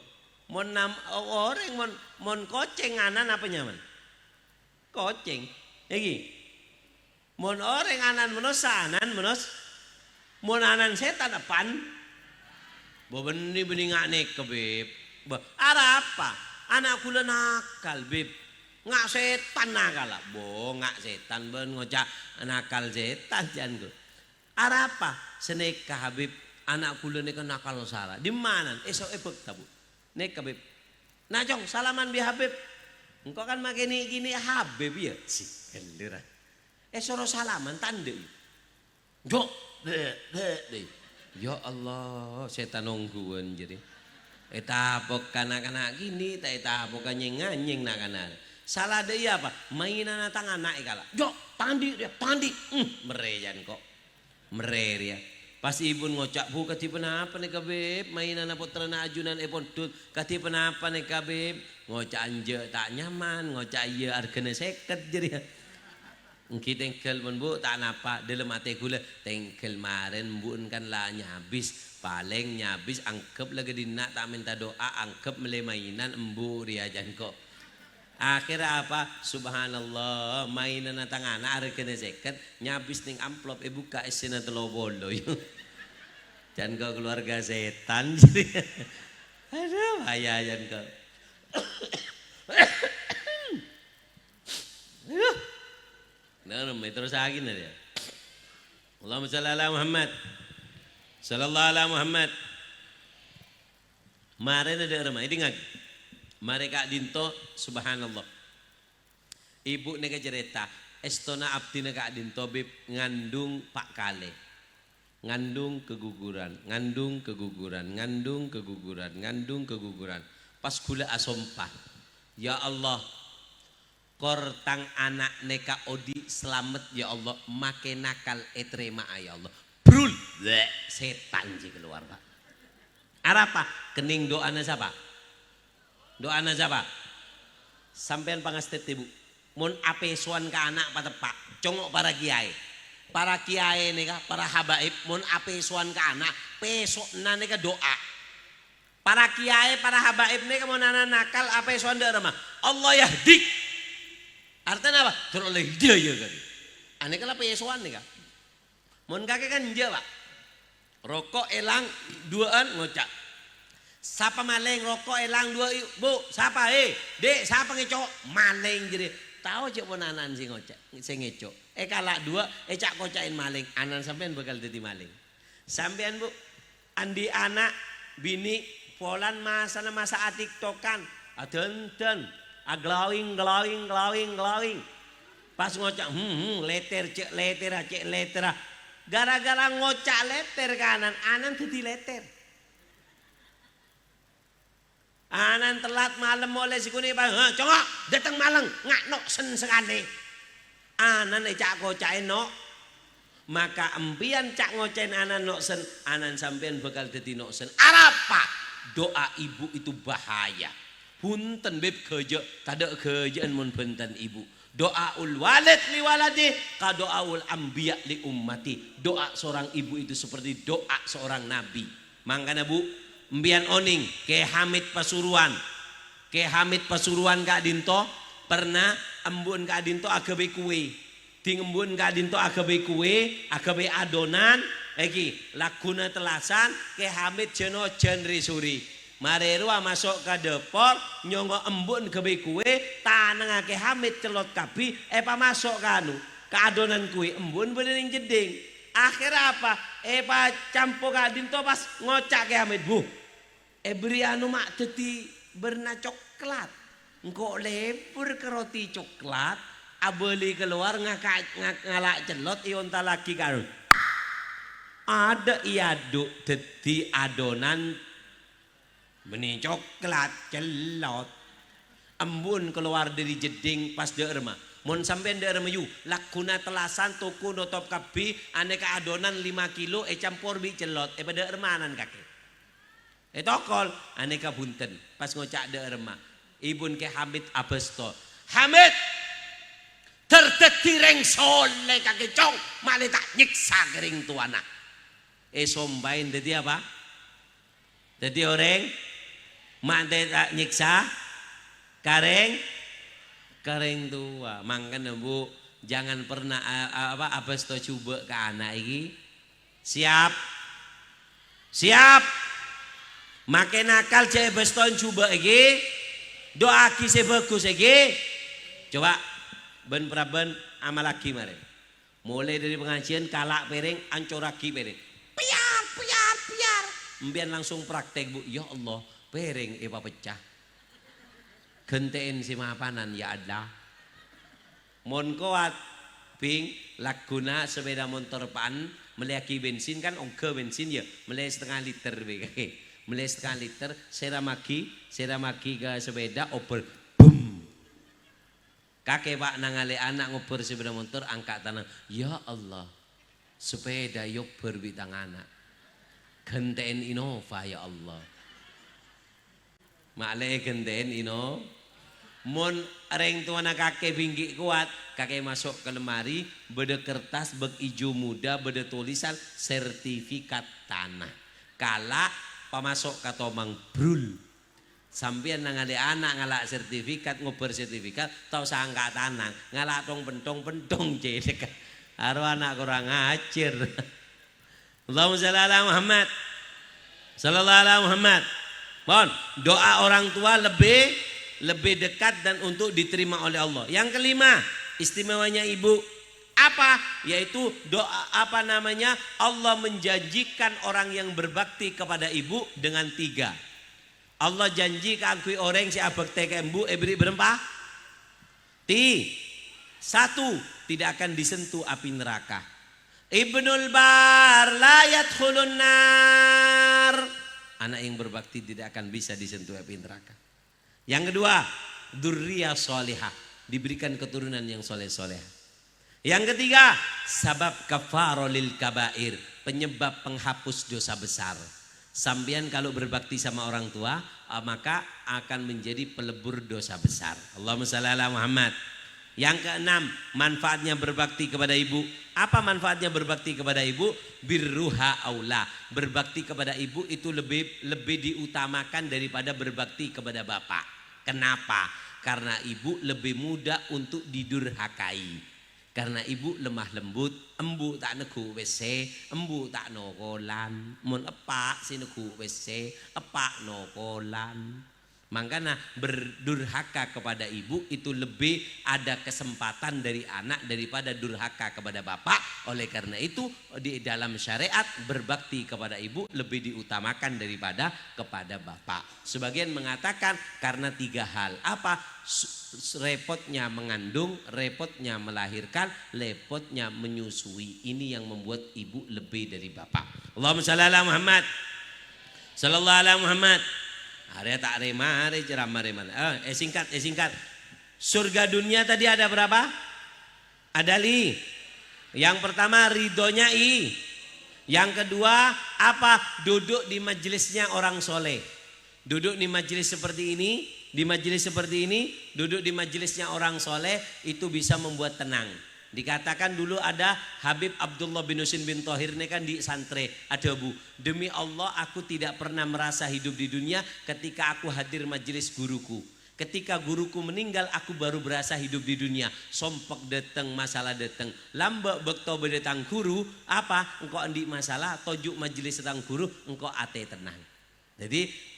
mon orang mon koceng anan apa nyaman? Koceng. Lagi. Mon orang anan menos anan menos. Mon anan setan apaan? Boh benih ngak nek ke beb. Boh, ada apa? Anak kula nakal beb. Ngak setan nakal lah. Boh ngak setan ben ngocak nakal setan jangan. Ada apa? Seneka Habib. Anak kula neka nakal salah. Di mana? Esok epek tabu. Neka Habib. Nah jong salaman bi Habib. Engkau kan makin gini Habib ya. Si kendera. Esok salaman tande. Jo. Deh. Ya Allah, setan nongguan jadi. Tapok kanak-kanak gini, tapok nyeng-nyeng nak-kanak. Salah dia apa? Mainan tangan anak ikala. Jo, tandi dia, tandi. Merejan kok. Mereria. Pas ibu ngocak bu kati penapa nih kabeb mainan apa terana ajunan epon tut kati penapa nih kabeb ngocak anje tak nyaman ngocak iya argana seket jadi ngki tengkel pun bu tak napa dalam hati gula tengkel maren bun kan lah nyabis paling nyabis angkep lagi dinak tak minta doa angkep mele mainan embu riajan kok akhirnya apa subhanallah mainan tangan anak argana seket nyabis ning amplop buka esina telo bolo jangan kau keluarga setan jadi aduh ayah jangan kau nah terus lagi nih dia Allahumma shalli ala Muhammad sallallahu ala Muhammad mari ada rumah ini ngag mari Kak Dinto subhanallah ibu nega cerita estona abdi nega Kak Dinto bib ngandung Pak Kale ngandung keguguran pas gula asompah ya Allah kortang anak neka odi selamat ya Allah make nakal etrema ya Allah brul setan ji keluar Pak apa kening doana siapa sampean pangastet ibu mun ape suan ke anak patepak congok para kiai nih para habaib mun ape suan ke anak pesok nane ke doa para kiai para habaib nih mun anak nakal ape suan de remah Allah yahdik Artinya apa? Teroleh dia ya kan. Ane kenapa Yesuan nih kan? Mun kakek kan je pak. Rokok elang duaan ngocak. Siapa maling rokok elang dua bu? Siapa dek siapa ngecok maling jadi. Tahu cek pun anan sing ngocak sing ngecok. Kalak dua cak kocain maling. Anan sampean bakal jadi maling. Sampean bu andi anak bini polan masa tiktokan. Adenten glowing. Pas ngocak leter cek leter. Gara-gara ngocak leter kanan anan jadi leter. Anan telat malam mulai sikuni bang, congok datang malam ngak sen sekali. Anan cak kocain no, maka empian cak ngocain anan sen, anan sampean bakal dadi sen. Apa? Doa ibu itu bahaya. Punten beb kerja, tada kerjaan mun punten ibu. Doaul walid li waladi, ka doaul anbiya li ummati. Doa seorang ibu itu seperti doa seorang nabi. Mangkana bu, mbian oning ke Hamid Pasuruan Kak Dinto pernah embun Kak Dinto agabe kue di embun Kak Dinto agabe kue agabe adonan iki laguna telasan ke Hamid jeno jenri suri marerua masuk ke depor nyongo embun gabe kue tanang ke Hamid celot kabi masuk kanu ke adonan kue embun bening jeding. Akhirnya apa? Campur Kak Dinto pas ngocak ke Hamid bu. Beri anu mak teti berna coklat. Engkau lepur ke roti coklat. Abeli keluar ngalak celot ionta lagi karut. Ada iaduk teti adonan benih coklat celot. Embun keluar dari jeding pas derma. Mon sampean derma yu lakuna telasan tuku notop kapi aneka adonan 5 kilo campur bi celot pada ermanan kakek. Tokol aneka bunten pas ngocak derma. Ibun ke Hamid abesto. Hamid terteti reng soleh kakek cong male tak nyiksa kering tuana. Sombain jadi apa? Jadi orang mate tak nyiksa Kareng tua, mangkana bu, jangan pernah abesto coba ke anak iki. Siap. Makin nakal cek abesto coba iki. Doa ki bagus iki. Coba ben praben amalaki mare. Mulai dari pengajian kalak piring, ancoraki piring. Piar. Mbian langsung praktek bu. Ya Allah, piring pecah. Gentein si mapanan ya ada. Mon kuat ping laguna sepeda motor pan meliaki bensin kan ongke bensin ya melai setengah liter be. Melai setengah liter seramaki ke sepeda oper boom. Kakek pak nangale anak ngoper sepeda motor angkat tanah. Ya Allah. Sepeda yok berbitang anak. Gentein Innova ya Allah. Maklek genten ino mon reng tuana kakek bingki kuat kakek masuk ke lemari beda kertas beg ijo muda beda tulisan sertifikat tanah kala pamasok katomang brul sampean nangale anak ngalak sertifikat ngoper sertifikat tau sangka tanah ngalak tong pentong cedek aro anak kurang ajar. Allahumma shalli ala Muhammad sallallahu alaihi Muhammad. Bon, doa orang tua lebih dekat dan untuk diterima oleh Allah. Yang kelima, istimewanya ibu apa? Yaitu doa Allah menjanjikan orang yang berbakti kepada ibu dengan 3. Allah janji ke akui orang si abakti ke ibu beri berempah. 1. Tidak akan disentuh api neraka. Ibnul bar la yadkhulun nar. Anak yang berbakti tidak akan bisa disentuh api neraka. Yang kedua, dzurriyyah sholihah, diberikan keturunan yang soleh-soleh. Yang ketiga, sabab kafarolil kabair, penyebab penghapus dosa besar. Sampean kalau berbakti sama orang tua, maka akan menjadi pelebur dosa besar. Allahumma shalli ala Muhammad. Yang keenam, manfaatnya berbakti kepada ibu. Apa manfaatnya berbakti kepada ibu? Birruha aula. Berbakti kepada ibu itu lebih diutamakan daripada berbakti kepada bapak. Kenapa? Karena ibu lebih mudah untuk didurhakai. Karena ibu lemah lembut, embu tak negu WC, embu tak nokolan, mun epak si negu WC, epak nokolan. Makanya berdurhaka kepada ibu itu lebih ada kesempatan dari anak daripada durhaka kepada bapak. Oleh karena itu di dalam syariat berbakti kepada ibu lebih diutamakan daripada kepada bapak. Sebagian mengatakan karena 3 hal. Apa? Repotnya mengandung, repotnya melahirkan, repotnya menyusui. Ini yang membuat ibu lebih dari bapak. Allahumma shalli ala Muhammad. Sallallahu alaihi Muhammad. Hari tak remah, hari ceramah remah. Singkat. Surga dunia tadi ada berapa? Ada li. Yang pertama ridhonya i. Yang kedua apa? Duduk di majelisnya orang soleh. Duduk di majelis seperti ini, duduk di majelisnya orang soleh itu bisa membuat tenang. Dikatakan dulu ada Habib Abdullah bin Husin bin Thohir ini kan di santre. Ada bu, demi Allah aku tidak pernah merasa hidup di dunia ketika aku hadir majelis guruku. Ketika guruku meninggal aku baru berasa hidup di dunia. Sompek datang, masalah datang. Lambak bekto bedetang guru, apa? Engkau andi masalah, tojuk majelis tentang guru, engkau ate tenang. Jadi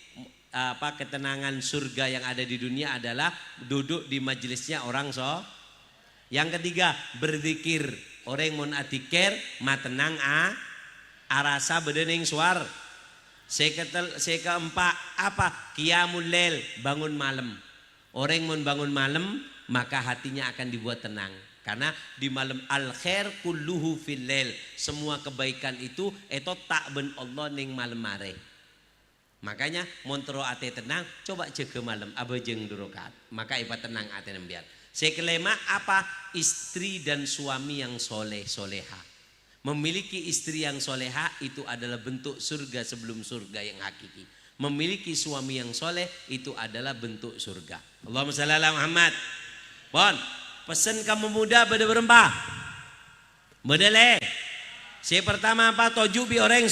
apa ketenangan surga yang ada di dunia adalah duduk di majelisnya orang Yang ketiga berzikir. Orang mun adikir matenang arasa bedening suar. Keempat apa? Qiyamul lail, bangun malam. Orang mun bangun malam maka hatinya akan dibuat tenang. Karena di malam al khair kulluhu fil lail. Semua kebaikan itu tak ben Allah ning malam mare. Makanya montro ate tenang, coba jaga malam abajeng durokat. Maka ibadah tenang ate nembiar. Sekelima apa? Istri dan suami yang soleh-soleha. Memiliki istri yang soleha itu adalah bentuk surga sebelum surga yang hakiki. Memiliki suami yang soleh itu adalah bentuk surga. Allahumma shalli ala Muhammad. Pon, pesan kamu muda beda berempah. Bedele. Si pertama apa? Toju bi orang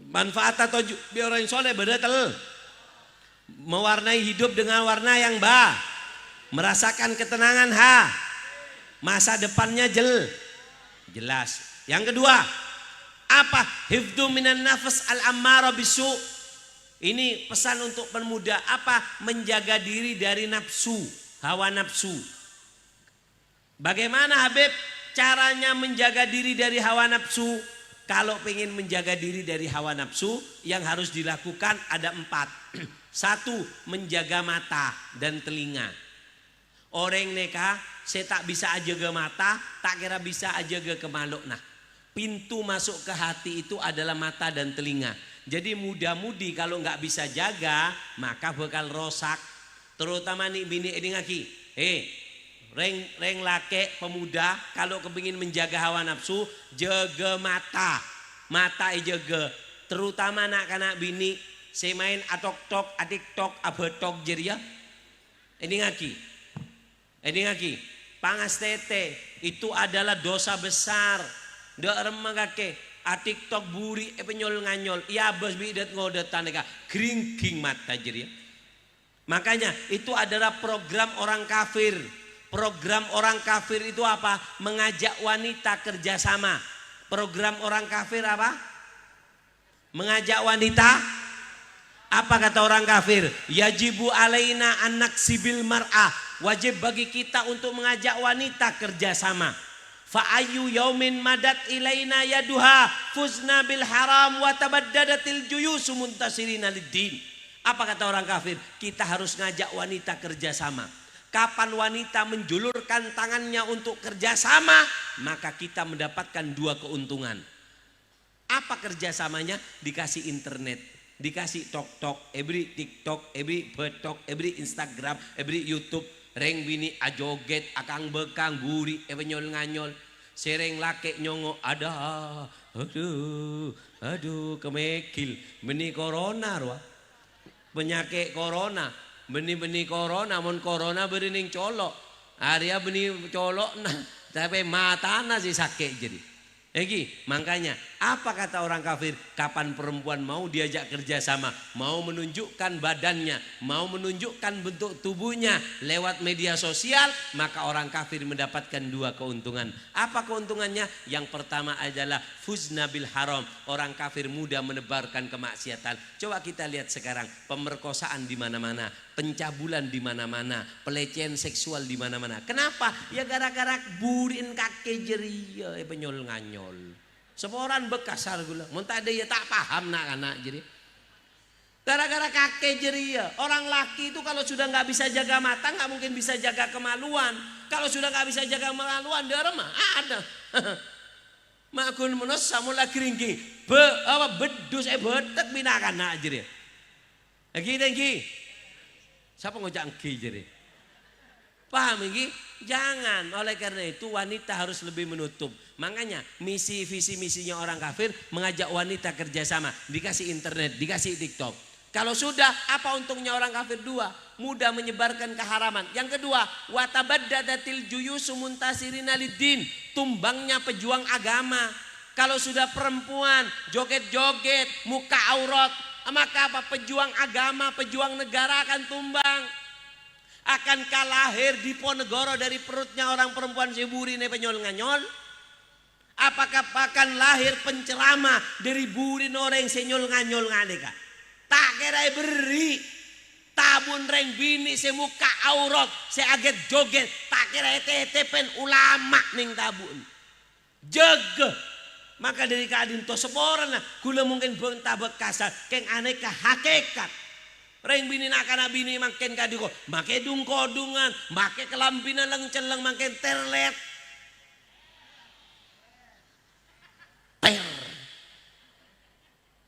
manfaat toju bi orang soleh beda tel. Mewarnai hidup dengan warna yang merasakan ketenangan masa depannya jelas. Yang kedua apa? Hifdzu minan nafas al-ammara bisu. Ini pesan untuk pemuda apa? Menjaga diri dari nafsu, hawa nafsu. Bagaimana Habib caranya menjaga diri dari hawa nafsu? Kalau pengen menjaga diri dari hawa nafsu yang harus dilakukan ada 4. 1, menjaga mata dan telinga. Orang neka saya tak bisa aja ke mata, tak kira bisa aja ke kemaluk. Nah, pintu masuk ke hati itu adalah mata dan telinga. Jadi muda-mudi kalau nggak bisa jaga, maka bakal rosak. Terutama nih bini ini ngaki. Reng lake pemuda kalau kepingin menjaga hawa nafsu, jaga mata. Mata jaga. Terutama anak-anak bini, saya main atok-tok, adik-tok, abetok jeria. Ini ngaki, pangas tete itu adalah dosa besar. Dak remagake atik tok buri penyol nganyol. Ya bos bidat ngodet taneka gringking mata jadi. Makanya itu adalah program orang kafir. Program orang kafir itu apa? Mengajak wanita kerjasama. Program orang kafir apa? Mengajak wanita. Apa kata orang kafir? Yajibu alaina anak sibil mar'ah. Wajib bagi kita untuk mengajak wanita kerjasama. Fa'ayu yaumin madat ilaina yaduha fuzna bil haram wa tabaddadatil juyusu muntasirina lid-din. Apa kata orang kafir? Kita harus ngajak wanita kerjasama. Kapan wanita menjulurkan tangannya untuk kerjasama, maka kita mendapatkan 2 keuntungan. Apa kerjasamanya? Dikasih internet, dikasih tok-tok, every TikTok, every betok, every Instagram, every YouTube. Reng bini ajoget, akang bekang, buri, penyol nganyol. Sereng lake nyongo, aduh, kemekil. Beni corona ruah. Penyakit corona. Beni corona, mon corona berening colok. Area beni colok nah, tapi matana sih sakit jadi. Makanya Apa kata orang kafir? Kapan perempuan mau diajak kerja sama, mau menunjukkan badannya, mau menunjukkan bentuk tubuhnya lewat media sosial, maka orang kafir mendapatkan dua keuntungan. Apa keuntungannya? Yang pertama adalah fuzna bil haram. Orang kafir mudah menebarkan kemaksiatan. Coba kita lihat sekarang, pemerkosaan di mana-mana, pencabulan di mana-mana, pelecehan seksual di mana-mana. Kenapa? Ya gara-gara burin kakek jeria penyol nganyol. Seporan bekas gula, muntah ada ya tak paham nak anak jadi. Gara-gara kakek jeria, orang laki itu kalau sudah nggak bisa jaga mata nggak mungkin bisa jaga kemaluan. Kalau sudah nggak bisa jaga kemaluan dia remah ada. Makun menos samula keringki, bedus betek binakan nak jadi. Lagi. Siapa ngojak engki jadi? Paham ini? Jangan. Oleh karena itu wanita harus lebih menutup. Makanya visi misinya orang kafir mengajak wanita kerjasama. Dikasih internet, dikasih TikTok. Kalau sudah, apa untungnya orang kafir? Dua, mudah menyebarkan keharaman. Yang kedua, watabaddadatil juyusu muntasirina liddin, tumbangnya pejuang agama. Kalau sudah perempuan joget-joget, muka aurat, maka apa? Pejuang agama, pejuang negara akan tumbang. Akankah lahir di Ponegoro dari perutnya orang perempuan seburi ne penyol nganyol? Apakah akan lahir penceramah dari buri orang senyol nganyol ngadeka? Tak kira beri tabun reng bini semuka aurat seaget joget tak kira pen ulama ning tabun jaga. Maka dari kadin to seporan lah kula mungkin bentar bekasar keng aneka hakikat. Reng bini nakana bini makin kadiko, make dungkodungan, make kelampinan lang celeng, makin terlet.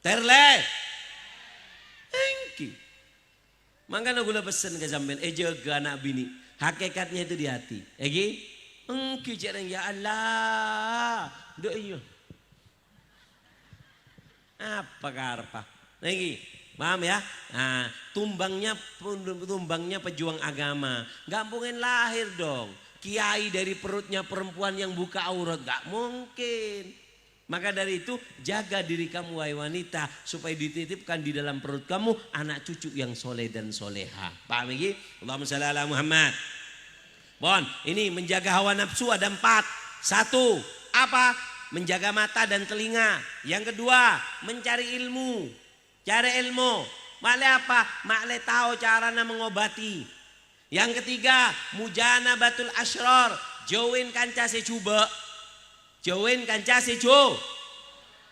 Terlet. Engki. Makanya gula pesen ke sampean, jaga anak bini. Hakikatnya itu di hati. Egi, engki cereng ya Allah. Do iyo. Apa karpa? Egi. Paham ya? Nah, tumbangnya pejuang agama. Gak mungkin lahir dong. Kiai dari perutnya perempuan yang buka aurat. Gak mungkin. Maka dari itu jaga diri kamu wahai wanita. Supaya dititipkan di dalam perut kamu anak cucu yang soleh dan soleha. Paham ini? Allahumma shalli ala Muhammad. Bon, ini menjaga hawa nafsu ada 4. 1. Apa? Menjaga mata dan telinga. Yang kedua, mencari ilmu. Cari ilmu, makle apa? Makle tahu caranya mengobati. Yang ketiga, mujana batul asyror, jauhin kanca secuba. Jauhin kanca secu.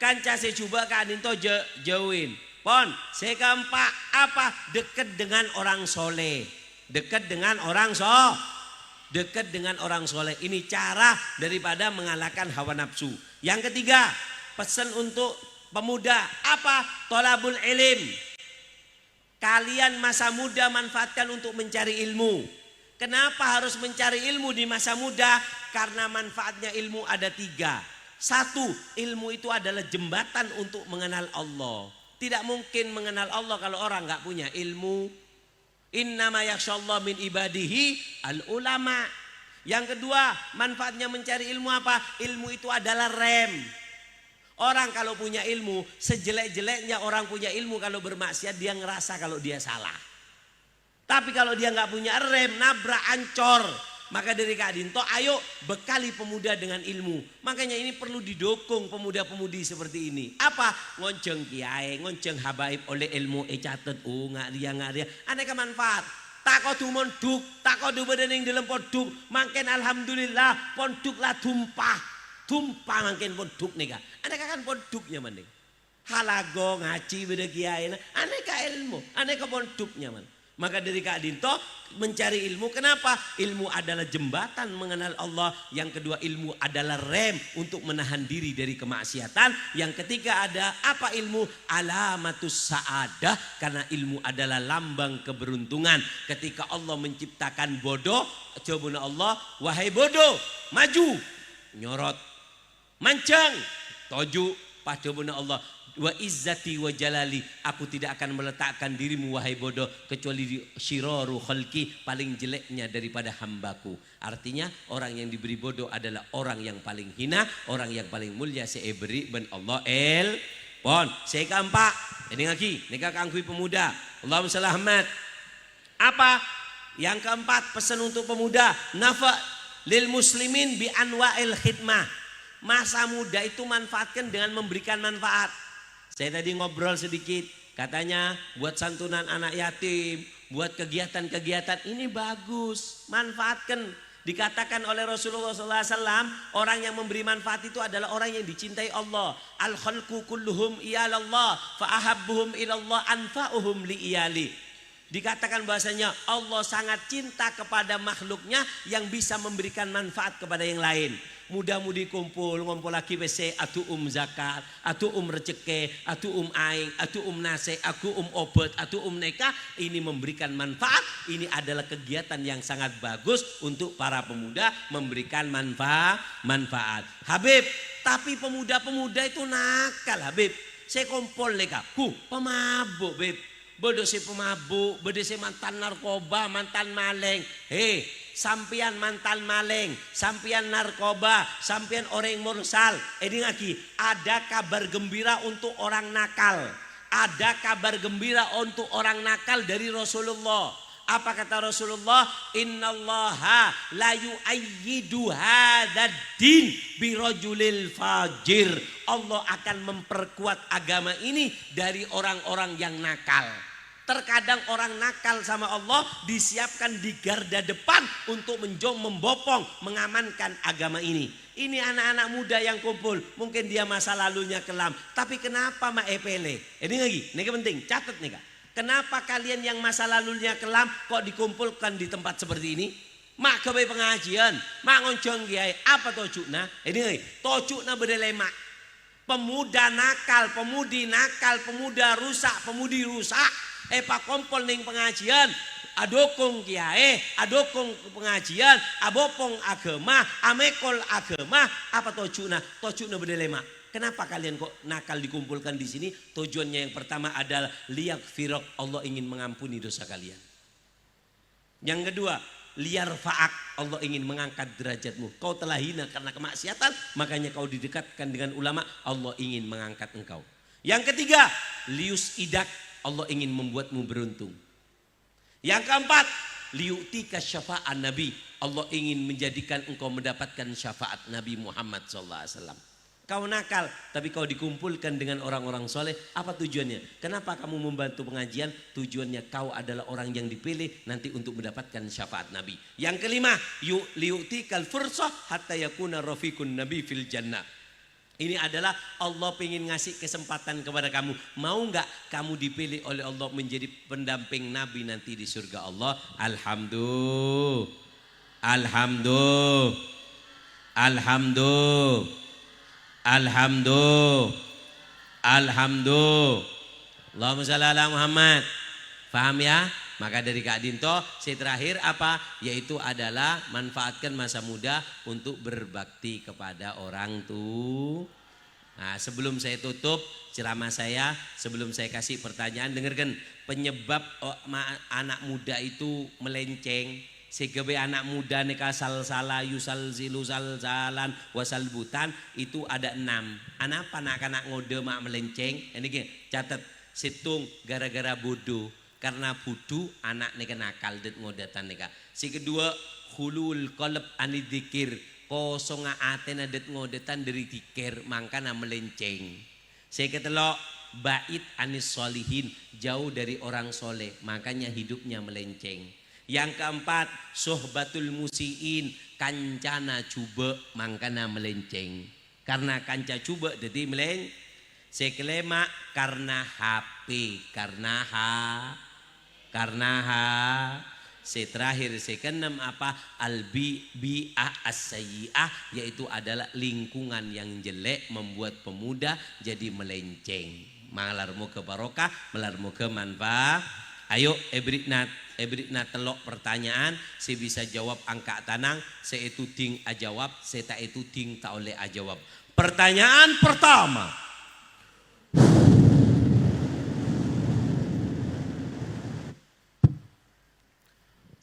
Kanca secuba kadin to jauhin. Pon, sekeempat apa? Dekat dengan orang soleh. Dekat dengan orang dekat dengan orang soleh. Ini cara daripada mengalahkan hawa nafsu. Yang ketiga, pesan untuk pemuda apa? Tolabul ilim. Kalian masa muda manfaatkan untuk mencari ilmu. Kenapa harus mencari ilmu di masa muda? Karena manfaatnya ilmu ada 3. 1, ilmu itu adalah jembatan untuk mengenal Allah. Tidak mungkin mengenal Allah kalau orang nggak punya ilmu. Innama yakhshallahu min ibadihi al ulama. Yang kedua, manfaatnya mencari ilmu apa? Ilmu itu adalah rem. Orang kalau punya ilmu, sejelek-jeleknya orang punya ilmu kalau bermaksiat dia ngerasa kalau dia salah. Tapi kalau dia nggak punya rem, nabrak, ancor. Maka dari Kak Dinto, ayo bekali pemuda dengan ilmu. Makanya ini perlu didukung pemuda-pemudi seperti ini. Apa? Ngonceng kiai, ngonceng habaib oleh ilmu catet. Nggak dia. Aneka manfaat. Tak kau tu monduk, tak kau tu badan yang dalam poduk. Makin alhamdulillah, poduk lah tumpah makin poduk nih kak. Aneka kan poduknya man nih. Halago ngaji beda kiai, aneka ilmu, aneka poduknya man. Maka dari Kak Dinto mencari ilmu. Kenapa? Ilmu adalah jembatan mengenal Allah. Yang kedua, ilmu adalah rem untuk menahan diri dari kemaksiatan. Yang ketiga ada apa ilmu? Alamatus sa'adah. Karena ilmu adalah lambang keberuntungan. Ketika Allah menciptakan bodoh, jawabuna Allah, wahai bodoh, maju, nyorot, mancang, toju, pada Allah. wa izzati wa jalali, aku tidak akan meletakkan dirimu wahai bodoh kecuali di syiraru khalqi, paling jeleknya daripada hambaku. Artinya orang yang diberi bodoh adalah orang yang paling hina, orang yang paling mulia seibri ben Allah el pon. Saya keempat, ini lagi nikah kangkui pemuda. Allahumma shalli Ahmad. Apa? Yang keempat, pesan untuk pemuda, nafa lil muslimin bi anwa'il khidmah. Masa muda itu manfaatkan dengan memberikan manfaat. Saya tadi ngobrol sedikit, katanya buat santunan anak yatim, buat kegiatan-kegiatan ini bagus, manfaatkan. Dikatakan oleh Rasulullah SAW, orang yang memberi manfaat itu adalah orang yang dicintai Allah. Al khalqu kulluhum iyalallah, fa ahabbuhum ilallah anfa'uhum li iyali. Dikatakan bahasanya Allah sangat cinta kepada makhluknya yang bisa memberikan manfaat kepada yang lain. Muda-mudi kumpul, ngumpul lagi bese, atu zakat, atu rezeki, atu aing, atu nase, aku obat, atu nikah. Ini memberikan manfaat. Ini adalah kegiatan yang sangat bagus untuk para pemuda, memberikan manfaat. Habib, tapi pemuda-pemuda itu nakal Habib. Saya kumpul leka, pemabuk Habib. Bodoh si pemabuk, bodoh si mantan narkoba, mantan maling. Hei, sampian mantan maling, sampian narkoba, sampian orang mursal. Ini lagi, ada kabar gembira untuk orang nakal. Ada kabar gembira untuk orang nakal dari Rasulullah. Apa kata Rasulullah? Innallaha la yu'ayyidu hadzal din birajulil fajir. Allah akan memperkuat agama ini dari orang-orang yang nakal. Terkadang orang nakal sama Allah disiapkan di garda depan untuk membopong, mengamankan agama ini. Ini anak-anak muda yang kumpul, mungkin dia masa lalunya kelam. Tapi kenapa mak epele? Ini lagi, ini penting, catat nih Kak. Kenapa kalian yang masa lalunya kelam kok dikumpulkan di tempat seperti ini? Mak kebaik pengajian, mak ngoncong kiai, apa tojukna? Ini lagi, tojukna berdilemak. Pemuda nakal, pemudi nakal, pemuda rusak, pemudi rusak. Pak kompol ning pengajian, adokong kiai, adokong pengajian, abopong agama, amekol agama, apa tojukna? Tojukna berdilemak. Kenapa kalian kok nakal dikumpulkan di sini? Tujuannya yang pertama adalah liyaghfirok, Allah ingin mengampuni dosa kalian. Yang kedua, liyarfa'ak, Allah ingin mengangkat derajatmu. Kau telah hina karena kemaksiatan, makanya kau didekatkan dengan ulama, Allah ingin mengangkat engkau. Yang ketiga, lius idak, Allah ingin membuatmu beruntung. Yang keempat, liyu'tika syafa'an Nabi, Allah ingin menjadikan engkau mendapatkan syafaat Nabi Muhammad SAW. Kau nakal, tapi kau dikumpulkan dengan orang-orang soleh. Apa tujuannya? Kenapa kamu membantu pengajian? Tujuannya kau adalah orang yang dipilih nanti untuk mendapatkan syafaat Nabi. Yang kelima, liyu'tikal fursah hatta yakuna rafiqun Nabi fil jannah. Ini adalah Allah pengen ngasih kesempatan kepada kamu. Mau nggak kamu dipilih oleh Allah menjadi pendamping Nabi nanti di surga Allah? Alhamdulillah. Alhamdulillah. Alhamdulillah. Alhamdulillah. Alhamdulillah. Allahumma shalli ala Muhammad. Paham ya? Maka dari Kak Dinto, saya terakhir apa? Yaitu adalah manfaatkan masa muda untuk berbakti kepada orang tua. Nah, sebelum saya tutup ceramah saya, sebelum saya kasih pertanyaan, dengarkan penyebab anak muda itu melenceng. Sehingga anak muda nikah sal-sala yusal zilu sal-salan wasal butan itu ada 6. Anak anak ngode mak melenceng. Ini gini, catat situng gara-gara bodoh. Karena bodoh anak nikah nakal dan ngodatan nikah. Si kedua hulul qalb anidikir, kosonga atena det ngodetan dari dikir mangkana melenceng. Si ketelok bait anis solihin, jauh dari orang soleh, makanya hidupnya melenceng. Yang keempat, sohbatul musiin, kancana cuba mangkana melenceng. Karena kanca cuba jadi meleng. Saya kelima karena HP, karena Saya terakhir, saya keenam apa? Al-bi'ah as-sayyi'ah, yaitu adalah lingkungan yang jelek membuat pemuda jadi melenceng. Malarmu ke barokah, melarmu ke manfaat. Ayo Ebritna telok pertanyaan, saya bisa jawab angka tanang, saya itu ting ajawab, saya tak itu ting tak oleh ajawab. Pertanyaan pertama.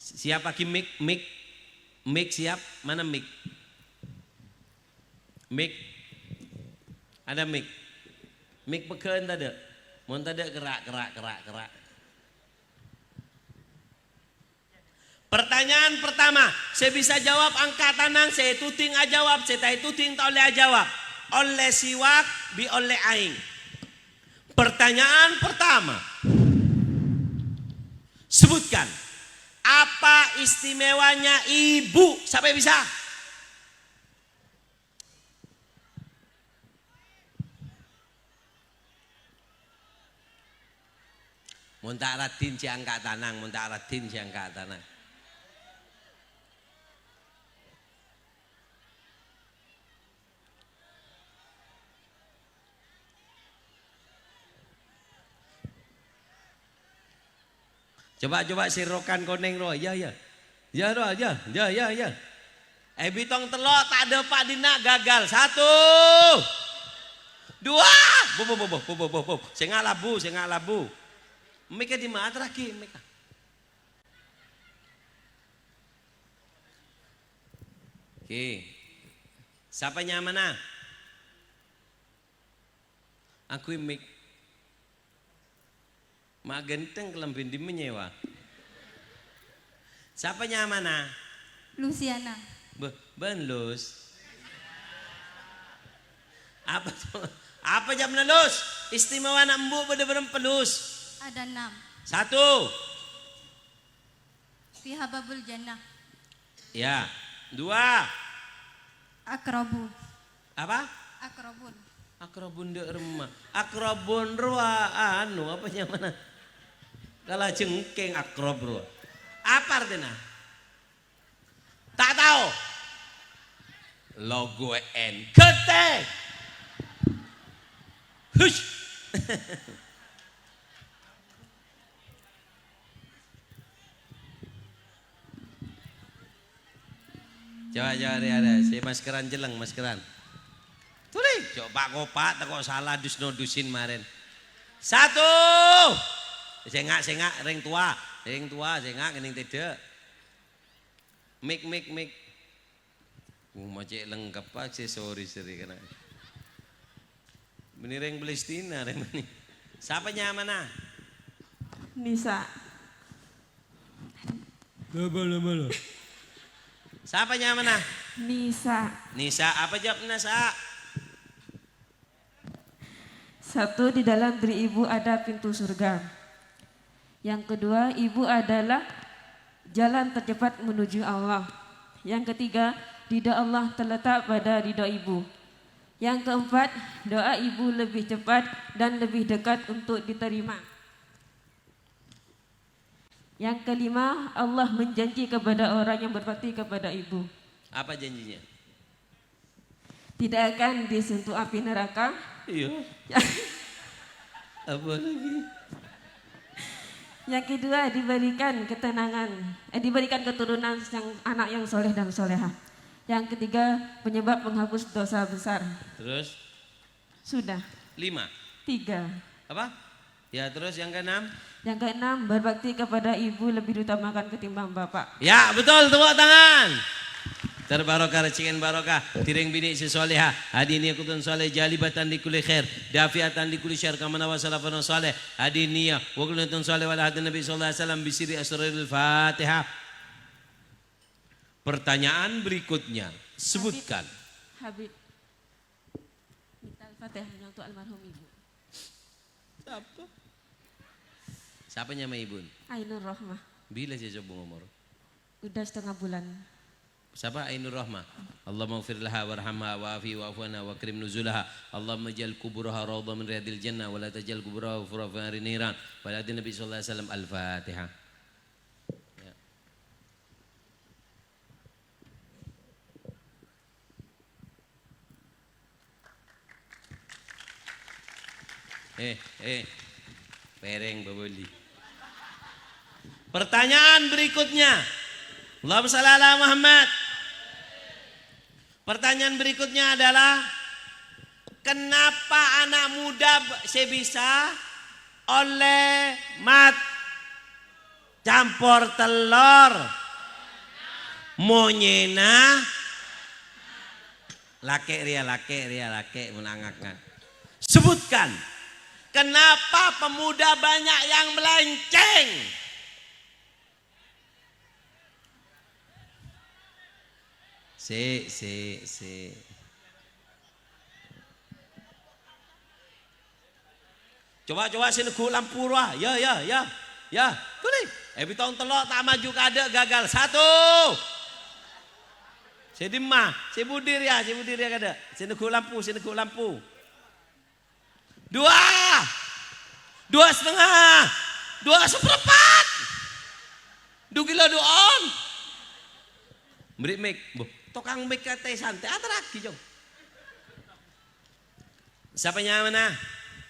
Siap pakai mic siap? Mana mic? Mic. Ada mic. Mic peken tak ada. Mun tak ada gerak. Pertanyaan pertama, saya bisa jawab angkat tangan, saya tuting jawab, saya tai tuting tak oleh jawab. Oleh siwak bi oleh aing. Pertanyaan pertama. Sebutkan apa istimewanya ibu? Siapa yang bisa? Mun tak ratin si angkat tanang, mun tak ratin si angkat tanang. Coba sirokan koneng roh, ya. Ya roh, ya. Bitong telok tak ada Pak Dina gagal. 1 2 bo. Saya nggak labu. Mereka di mana terakhir mereka? Oke. Siapa mana? Aku mik. Mak genteng kelembin di menyewa. Siapa mana? Luciana. Benlus. Apa jam nelus? Istimewa nak embu bener-bener pelus. Ada 6. 1. Fihababul Jannah. Ya. 2. Akrabu. Apa? Akrabun. Akrabun de remah. Akrabun ruah apa mana? Kalau jengking akrob ruah. Apa artinya? Tak tahu. Logo N. Ketek. Hush. Coba ada. Saya maskeran jeleng maskeran. Tulis. Coba kopak tak kok salah dusin kemarin. 1. Sengak ring tua sengak kening tidak. Mik. Macam lengkap aksesori seri kena. Ini ring Palestina ring ini. Siapa mana? Nisa. Lama. Siapa mana? Nisa, apa jawab Nisa? 1, di dalam diri ibu ada pintu surga. Yang kedua, ibu adalah jalan tercepat menuju Allah. Yang ketiga, ridha Allah terletak pada ridha ibu. Yang keempat, doa ibu lebih cepat dan lebih dekat untuk diterima. Yang kelima, Allah menjanji kepada orang yang berbakti kepada ibu. Apa janjinya? Tidak akan disentuh api neraka. Iya. Apa lagi? Yang kedua, diberikan ketenangan, diberikan keturunan yang anak yang soleh dan soleha. Yang ketiga, penyebab penghapus dosa besar. Terus? Sudah. 5. 3. Apa? Ya terus yang keenam? Yang keenam, berbakti kepada ibu lebih diutamakan ketimbang bapak. Ya betul, tepuk tangan. Terbarokah recingan barokah, tiring bini sesoleha, hadini akutun soleh, jalibatan di kulli khair, dafiatan di kulli syar, kamana wa salafana soleh, hadiniya, wa kulunatun soleh, wala hadin Nabi sallallahu alaihi wasallam, bisiri asrarul Fatihah. Pertanyaan berikutnya, sebutkan. Habib. Minta Al-Fatihah untuk almarhum ibu. Siapa nama ibu? Ainur Rahmah. Bila saya coba ngomong? Udah setengah bulan. Siapa? Ainur Rahmah. Allahumma ighfir laha warhamha wa'afi wa'afwana wa krim nuzulaha. Allahumma jal kuburaha rawdah min riyadil jannah wa la tajal kuburaha furafari niran. Wa la Nabi sallallahu alaihi wasallam. Al-Fatihah. Pereng baboli. Pertanyaan berikutnya. Allahumma shalli ala Muhammad. Pertanyaan berikutnya adalah kenapa anak muda bisa oleh campur telur, monyena, lake menangak-ngak. Sebutkan, kenapa pemuda banyak yang melenceng? Si. Coba sini ku lampu ruah. Ya. Kuli. Bitong telok tak maju kada gagal. 1. Si dimah, si budir ya kada. Sini ku lampu. 2. 2,5. 2,4. 2 kilo on. Beri mic. Tokang mic kata santai. Lagi jong. Siapa mana?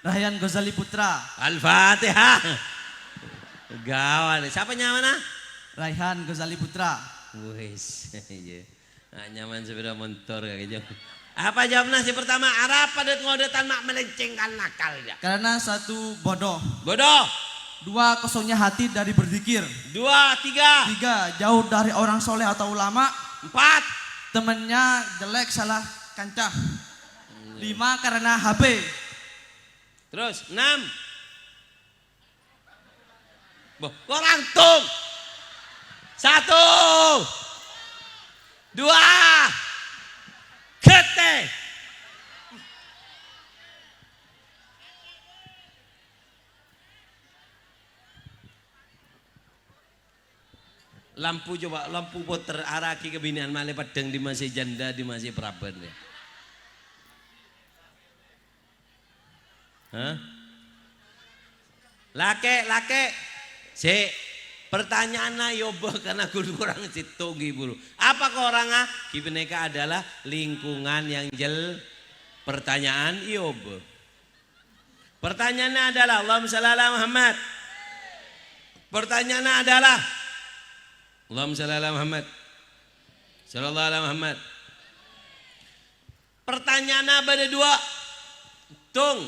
Rayhan Ghazali Putra. Al-Fatihah. Gawat. Siapa mana? Rayhan Ghazali Putra. Wis. Nyaman sepeda motor kayak jong. Apa jawabnya si pertama? Arab padat ngodetan mak melencengkan nakal ya. Karena 1 bodoh. 2 kosongnya hati dari berzikir. 2 3 3 jauh dari orang soleh atau ulama. 4 Temennya jelek salah kancah. 5 karena HP. terus 6 kurang tung. 1 2 kete. Lampu coba, lampu puter araki kebinian male padang di masih janda di masih praben ya. Hah? Lake. Si pertanyaan yoba karena kurang situ giburu. Apa ke orang Kibineka adalah lingkungan yang pertanyaan yoba. Pertanyaannya adalah Allahumma shalli ala Muhammad. Pertanyaannya adalah Allahumma shalli ala Muhammad. Sallallahu alaihi Muhammad. Pertanyaannya pada 2. Tung.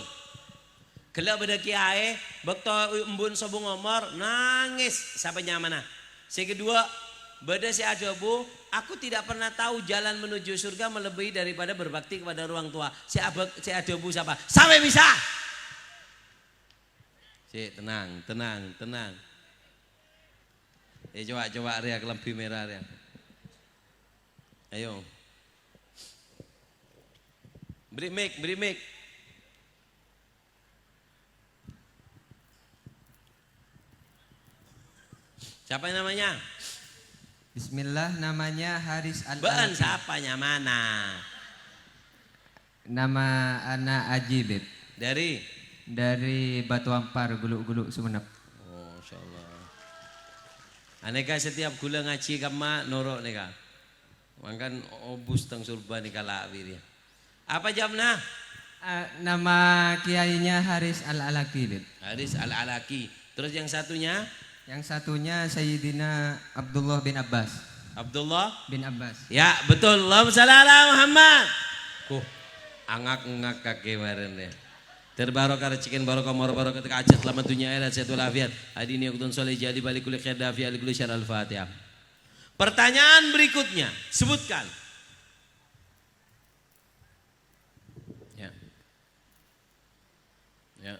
Kelak pada kiai, bakto embun sobung omor nangis sampai nyamana. Si kedua, pada si ajabu, aku tidak pernah tahu jalan menuju surga melebihi daripada berbakti kepada orang tua. Si ajabu siapa? Sampai bisa. Si tenang. Coba Ria kelambi merah Ria. Ayo. Beri mic. Siapa namanya? Bismillah, namanya Haris Baan siapanya mana? Nama anak Ajibib. Dari Batu Ampar, Guluk-Guluk Sumenep. Oh, insyaallah. Aneka setiap gula ngaji kama norok neka. Mangkan obus tang surban nika lawi dia. Apa jamna? Nama kiainya Haris Al-Alaki. Haris Al-Alaki. Terus yang satunya? Yang satunya Sayyidina Abdullah bin Abbas. Abdullah bin Abbas. Ya, betul. Allahumma shalli ala Muhammad. Angak-ngak kaki kemarin ya. Terbarokah rezekin barokah moro-barokah ketika ajat selamat dunia akhirat sehat walafiat. Hadini yakutun soleh jadi balik kulit khaidafi alik kulit syar al-Fatihah. Pertanyaan berikutnya, sebutkan. Ya.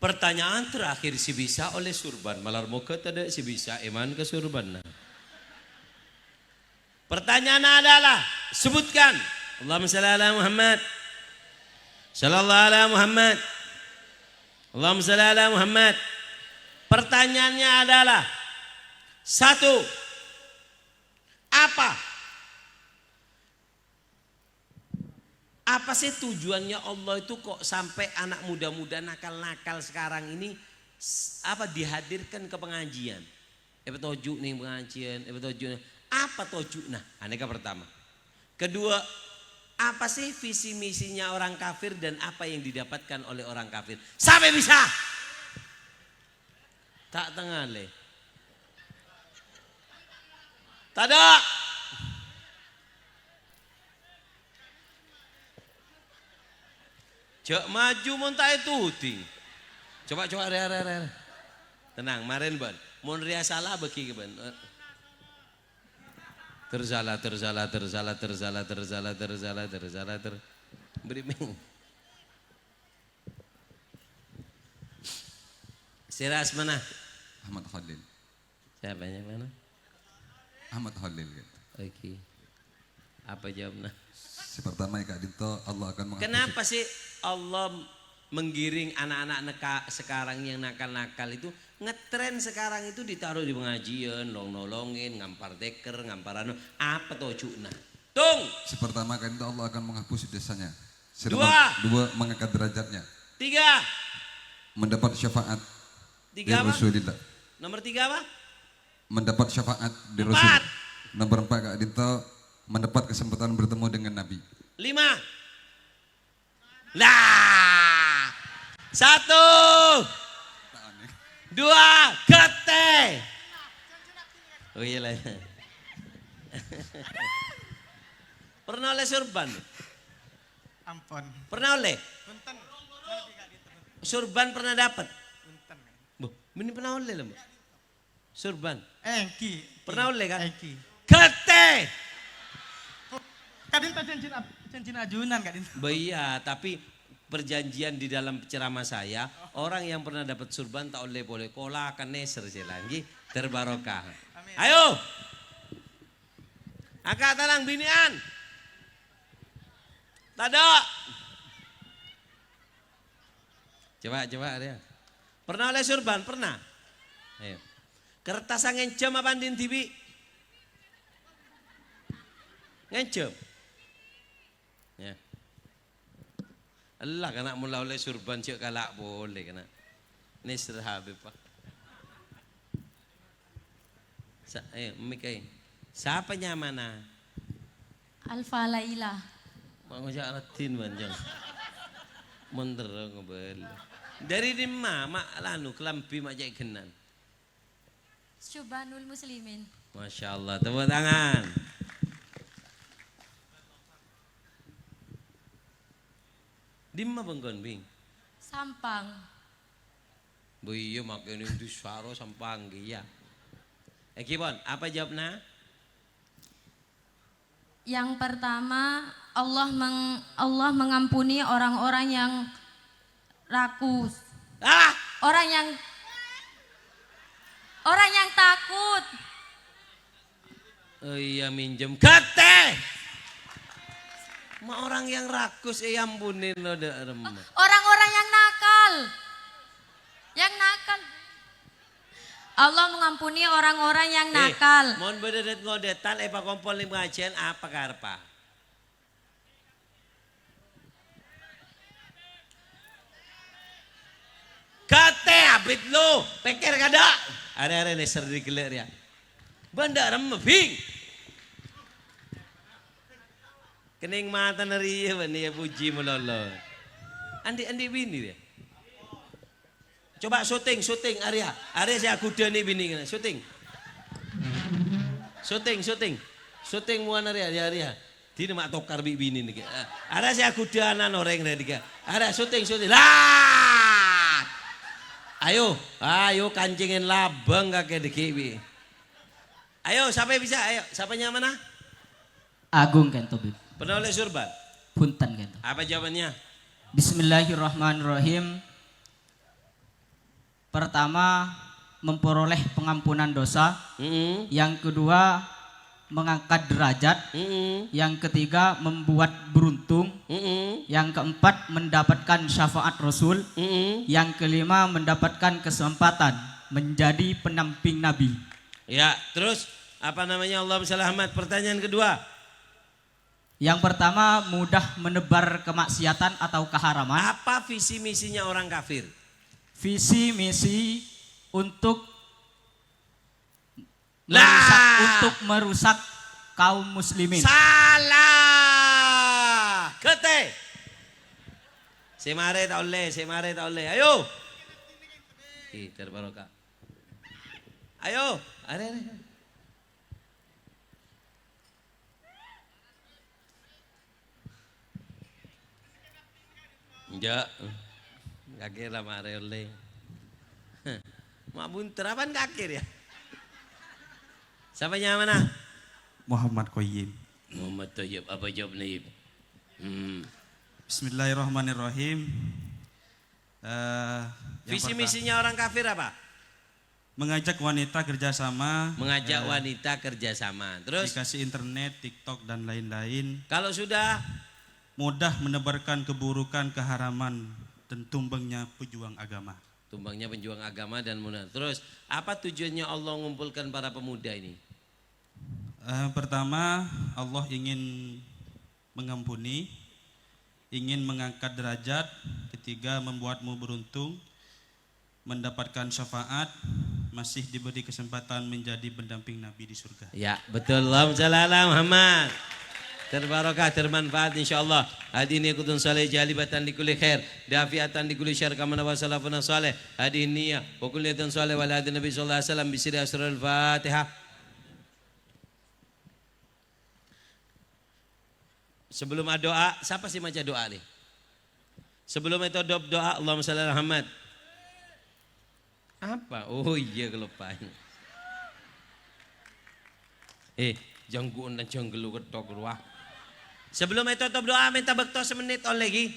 Pertanyaan terakhir si bisa oleh surban malar muka tidak si bisa iman ke surban. Pertanyaan adalah sebutkan Allahumma shalli ala Muhammad. Sallallahu ala Muhammad. Allahumma shalli ala Muhammad. Pertanyaannya adalah 1. Apa sih tujuannya Allah itu kok sampai anak muda-muda nakal-nakal sekarang ini dihadirkan ke pengajian? Tojuk nih pengajian, tojuk. Apa tojuk? Nah, aneka pertama. Kedua, apa sih visi misinya orang kafir dan apa yang didapatkan oleh orang kafir? Sampai bisa. Tak tengah le. Tada. Jak maju montai tuting. Coba are. Tenang, maren ban. Mun ria salah beki ban. Terzala. Beri ming. Siras mana? Ahmad Khalil. Siapanya mana? Ahmad Khalil gitu. Oke. Apa jawabnya? Pertama ya Kak Dinto, Allah akan menghapus. Kenapa sih Allah menggiring anak-anak sekarang yang nakal-nakal itu ngetren sekarang itu ditaruh di pengajian, nolongin, ngampar deker, ngampar anu, apa tuh cuna? Tung. Pertama Kak Dinto, Allah akan menghapus dosanya. Dua, mengangkat derajatnya. 3, Mendapat syafaat dari Rasulullah. Nomor 3 apa? Mendapat syafaat dari 4. Rasul. Nomor 4 Kak Dinto, mendapat kesempatan bertemu dengan Nabi. 5. Lah. 1, 2, kete. Oh iya lah. Pernah oleh surban? Ampun. Pernah oleh? Punten. Surban pernah dapat? Punten. Bu, ini pernah oleh lah, Bu. Surban. Engki. Pernah oleh kan? Engki. Kete. Kadin cincin ajunan Kadin. Iya, tapi perjanjian di dalam ceramah saya, orang yang pernah dapat surban tak oleh boleh kola akan neser lagi terbarokah. Amin. Ayo. Angkat talang binian. Tado. Coba dia. Pernah oleh surban? Pernah. Ayo. Kertas ngencem apa din TV? Ngencem. Ya. Allah kena mula oleh surban cik kalak boleh kena. Ini serhabib pak. Mikai. Siapanya mana? Alfa Laila. Mau jaratin banjang. Mundur ngobel. Dari dimma mak lanu kelampi mak jai kenan. Syubanul Muslimin. Masya Allah, tepuk tangan. Dimma bangkon bing. Sampang. Bu iya makin itu suara sampang ya. Kibon, apa jawabnya? Yang pertama, Allah mengampuni orang-orang yang rakus. Ah, Orang yang takut. oh iya minjem kate. Ma orang yang rakus ampunin lo deh remah. Orang-orang yang nakal. Allah mengampuni orang-orang yang nakal. Mohon bededet ngodetan epa kompol lim ngajian apa karpa? Kate abit lo, peker kada. Are neser di geler ya. Bandar mebing. Kening mata nari ya puji melolo. Andi bini dia. Coba syuting Arya saya kuda nih bini kena syuting muan Arya tidak mak tokar bini nih. Arya saya kuda anak orang nih Arya syuting lah. Ayo kancingin labang kakek dekiwi. Ayo siapa bisa siapanya mana? Agung kento bib. Pernah oleh surban? Punten kento. Apa jawabannya? Bismillahirrahmanirrahim. Pertama, memperoleh pengampunan dosa. Yang kedua, mengangkat derajat. Yang ketiga, membuat beruntung. Yang keempat, mendapatkan syafaat Rasul. Yang kelima, mendapatkan kesempatan menjadi pendamping Nabi. Ya, terus apa namanya Allah Ahmad? Pertanyaan kedua. Yang pertama, mudah menebar kemaksiatan atau keharaman. Apa visi misinya orang kafir? Visi misi untuk merusak kaum muslimin. Salah. Kete. Semare tak oleh. Ayo. Terbarokah. Ayo. Are. Ya. Gak kira mare oleh. Mak bunter apaan ke akhir ya? Siapanya mana? Muhammad Qayyim. Muhammad Tayyib, apa jawab Naib? Bismillahirrahmanirrahim. Visi misinya orang kafir apa? Mengajak wanita kerjasama, Mengajak wanita kerjasama. Terus dikasih internet, TikTok dan lain-lain, kalau sudah mudah menebarkan keburukan, keharaman dan tumbangnya pejuang agama. tumbangnya penjuang agama dan munafik. Terus apa tujuannya Allah mengumpulkan para pemuda ini? Pertama, Allah ingin mengampuni, ingin mengangkat derajat. Ketiga, membuatmu beruntung, mendapatkan syafaat, masih diberi kesempatan menjadi pendamping Nabi di surga. Ya betul. Allahumma shalli ala Muhammad. Terbarakah, termanfaat insyaallah. Hadi ini kutun saleh jalibatan di kulli khair, dafiatan di kulli syarr kama nawa salafuna saleh. Hadi niyah wa kulliyatan saleh wal hadi Nabi sallallahu alaihi wasallam bisiri asrul Fatihah. Sebelum doa, siapa sih baca doa nih? Sebelum itu doa, Allahumma shalli ala Muhammad. Apa? Oh iya kelupaan. Jangguan dan janggelu ketok ruah. Sebelum itu doa minta bekto semenit on lagi.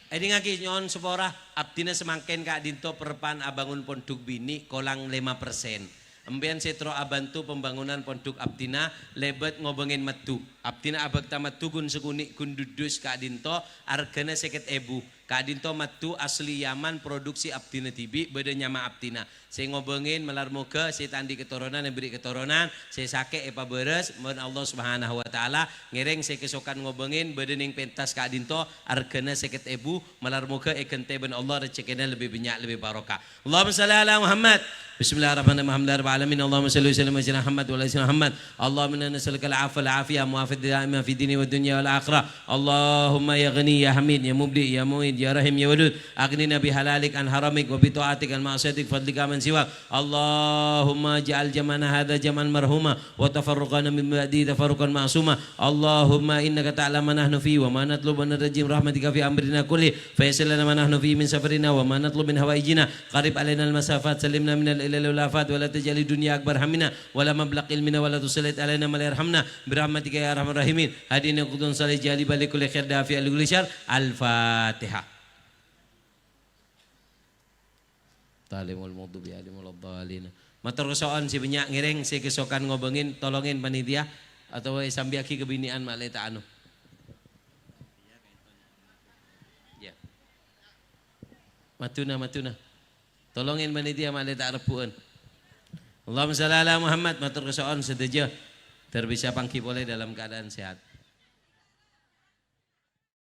Edi ngaki nyon sepora abdina semangken kak dinto perpan abangun ponduk bini kolang 5%. Empian setro abantu pembangunan pondok abdina lebet ngobengin metu. Abdina abakta metu gun sekuni gun dudus kak dinto argana seket ebu. Kak dinto metu asli Yaman produksi abdina tibi beda nyama abdina. Saya ngobengin melar moga saya tandi keturunan yang beri keturunan saya sake epa beres mohon Allah Subhanahu wa taala ngereng saya kesokan ngobengin beda ning pentas kak dinto argana seket ebu melar moga ekente ben Allah rezekina lebih banyak lebih barokah. Allahumma shalli ala Muhammad. Bismillahirrahmanirrahim. Alamin. Allahumma salli wa sallim ala Muhammad wa ala Muhammad. Allahumma inna nas'aluka al-'afwa wal-'afiyah mu'afiyah daimah fi dini wa dunya wal akhirah. Allahumma ya ghani ya hamid ya mubdi ya mu'id ya rahim ya wadud. Aghnina bi halalik an haramik wa bi ta'atik an ma'siyatik fadlika man siwak. Allahumma ja'al jamana hadha jaman marhuma wa tafarruqana min ba'di tafarruqan ma'suma. Allahumma innaka ta'lamu ma nahnu fi wa ma natlubu an rajim rahmatika fi amrina kulli fa yassir lana ma nahnu fi min safarina wa ma natlubu min hawaijina qarib alaina al-masafat salimna min إلى الولافات ولا تجعل الدنيا أكبر همنا ولا مبلغ علمنا ولا تسلط علينا ما لا يرحمنا برحمتك يا أرحم الراحمين هدينا قدون صالح جالب لكل خير دافع لكل شر الفاتحة Talimul maghdubi alaihim waladdallin. Matur kesoan si banyak ngiring si kesokan ngobengin tolongin panitia atau sambiaki kebinian maleta anu. Ya. Matuna. Tolongin panitia maleta arpuan. Allahumma shalli ala Muhammad. Matur kesoan sedaja terbisa pangki boleh dalam keadaan sehat.